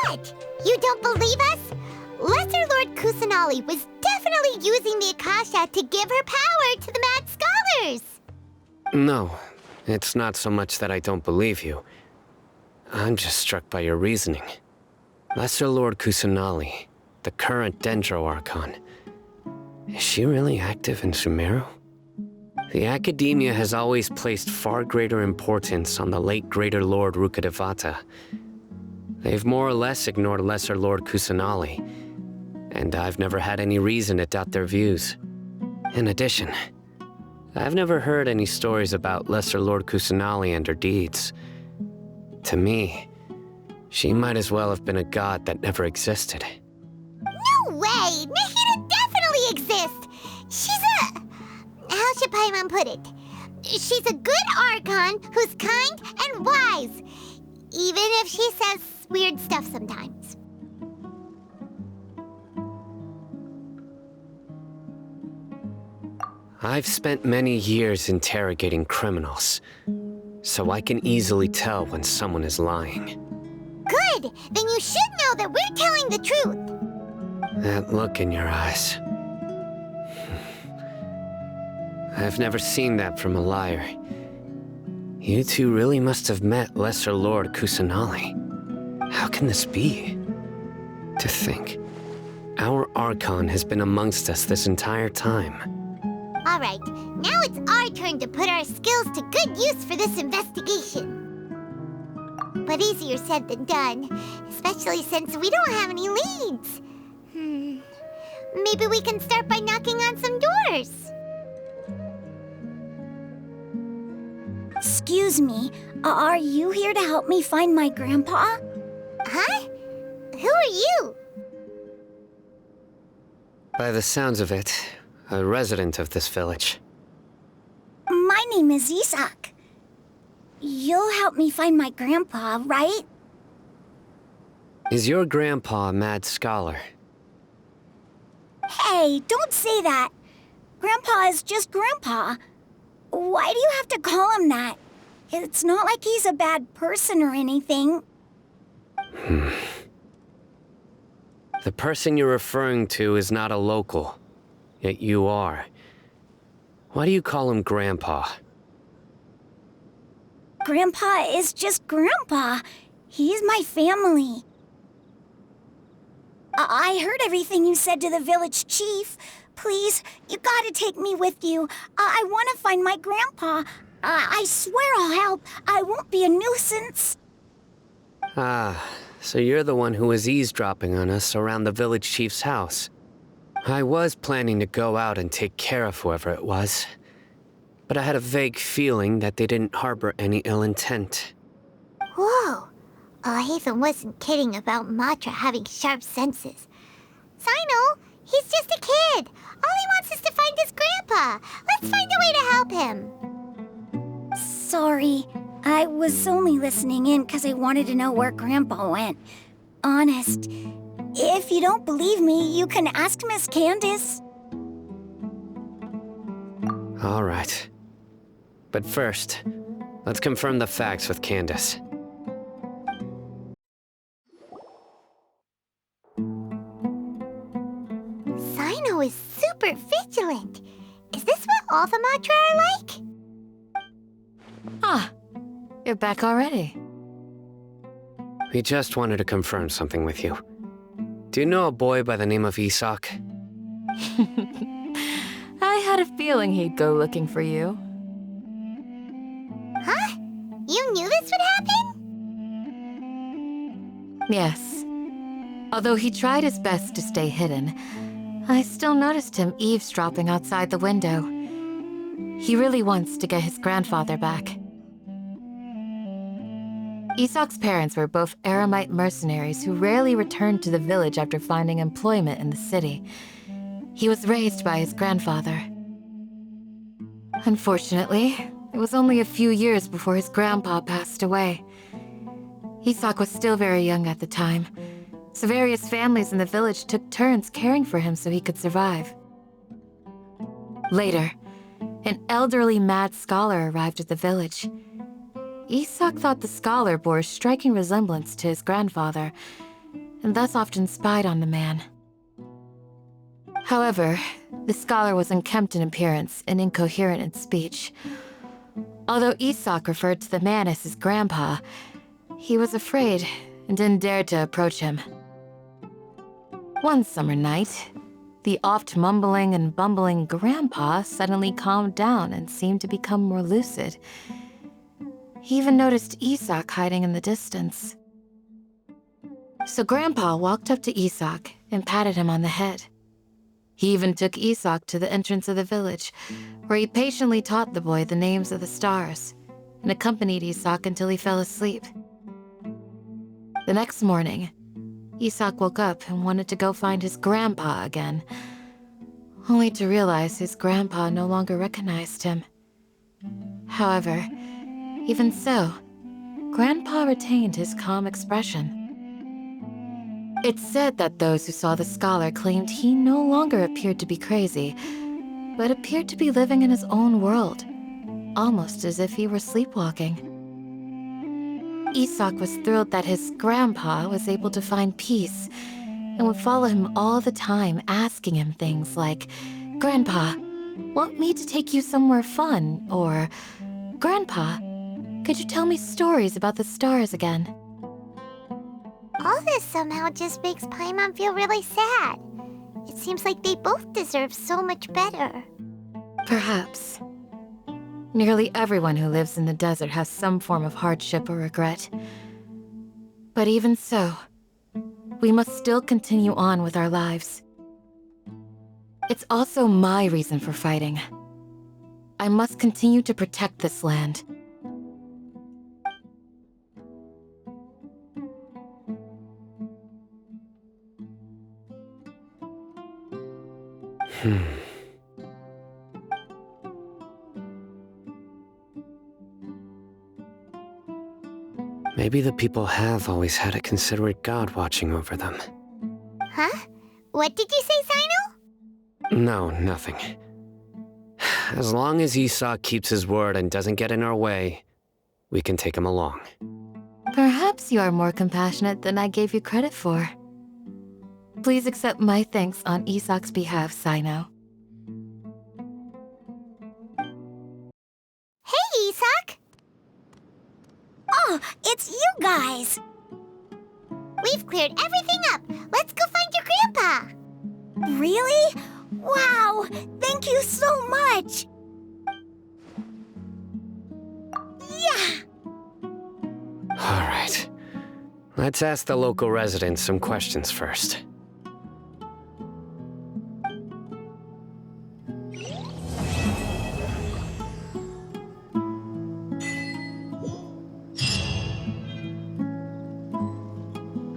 What? You don't believe us? Lesser Lord Kusanali was definitely using the Akasha to give her power to the mad scholars! No, it's not so much that I don't believe you. I'm just struck by your reasoning. Lesser Lord Kusanali, the current Dendro Archon, is she really active in Sumeru? The Academia has always placed far greater importance on the late Greater Lord Rukkhadevata. They've more or less ignored Lesser Lord Kusanali, and I've never had any reason to doubt their views. In addition, I've never heard any stories about Lesser Lord Kusanali and her deeds. To me, she might as well have been a god that never existed. No way! Nahida definitely exists! She's a... how should Paimon put it? She's a good Archon who's kind and wise, even if she says weird stuff sometimes. I've spent many years interrogating criminals, so I can easily tell when someone is lying. Good! Then you should know that we're telling the truth! That look in your eyes. I've never seen that from a liar. You two really must have met Lesser Lord Kusanali. How can this be? To think, our Archon has been amongst us this entire time. Alright, now it's our turn to put our skills to good use for this investigation. But easier said than done, especially since we don't have any leads. Maybe we can start by knocking on some doors. Excuse me, are you here to help me find my grandpa? Huh? Who are you? By the sounds of it, a resident of this village. My name is Isak. You'll help me find my grandpa, right? Is your grandpa a mad scholar? Hey, don't say that. Grandpa is just Grandpa. Why do you have to call him that? It's not like he's a bad person or anything. The person you're referring to is not a local, yet you are. Why do you call him Grandpa? Grandpa is just Grandpa. He's my family. I heard everything you said to the village chief. Please, you gotta take me with you. I want to find my grandpa. I swear I'll help. I won't be a nuisance. Ah, so you're the one who was eavesdropping on us around the village chief's house. I was planning to go out and take care of whoever it was, but I had a vague feeling that they didn't harbor any ill intent. Whoa. Hatham wasn't kidding about Matra having sharp senses. Sino, he's just a kid. All he wants is to find his grandpa. Let's find a way to help him. Sorry, I was only listening in because I wanted to know where Grandpa went. Honest. If you don't believe me, you can ask Miss Candace. All right. But first, let's confirm the facts with Candace. Sino is super vigilant. Is this what all the Matra are like? Ah, you're back already. We just wanted to confirm something with you. Do you know a boy by the name of Isak? I had a feeling he'd go looking for you. Huh? You knew this would happen? Yes. Although he tried his best to stay hidden, I still noticed him eavesdropping outside the window. He really wants to get his grandfather back. Isak's parents were both Aramite mercenaries who rarely returned to the village after finding employment in the city. He was raised by his grandfather. Unfortunately, it was only a few years before his grandpa passed away. Isak was still very young at the time, so various families in the village took turns caring for him so he could survive. Later, an elderly mad scholar arrived at the village. Isak thought the scholar bore a striking resemblance to his grandfather, and thus often spied on the man. However, the scholar was unkempt in appearance and incoherent in speech. Although Isak referred to the man as his grandpa, he was afraid and didn't dare to approach him. One summer night, the oft mumbling and bumbling grandpa suddenly calmed down and seemed to become more lucid. He even noticed Isak hiding in the distance. So Grandpa walked up to Isak and patted him on the head. He even took Isak to the entrance of the village, where he patiently taught the boy the names of the stars and accompanied Isak until he fell asleep. The next morning, Isak woke up and wanted to go find his grandpa again, only to realize his grandpa no longer recognized him. However, even so, Grandpa retained his calm expression. It's said that those who saw the scholar claimed he no longer appeared to be crazy, but appeared to be living in his own world, almost as if he were sleepwalking. Isak was thrilled that his grandpa was able to find peace and would follow him all the time, asking him things like, "Grandpa, want me to take you somewhere fun?" Or, "Grandpa, could you tell me stories about the stars again?" All this somehow just makes Paimon feel really sad. It seems like they both deserve so much better. Perhaps. Nearly everyone who lives in the desert has some form of hardship or regret. But even so, we must still continue on with our lives. It's also my reason for fighting. I must continue to protect this land. Maybe the people have always had a considerate God watching over them. Huh? What did you say, Sino? No, nothing. As long as Isak keeps his word and doesn't get in our way, we can take him along. Perhaps you are more compassionate than I gave you credit for. Please accept my thanks on Isak's behalf, Sino. Hey, Isak! Oh, it's you guys! We've cleared everything up. Let's go find your grandpa. Really? Wow! Thank you so much! Yeah! All right. Let's ask the local residents some questions first.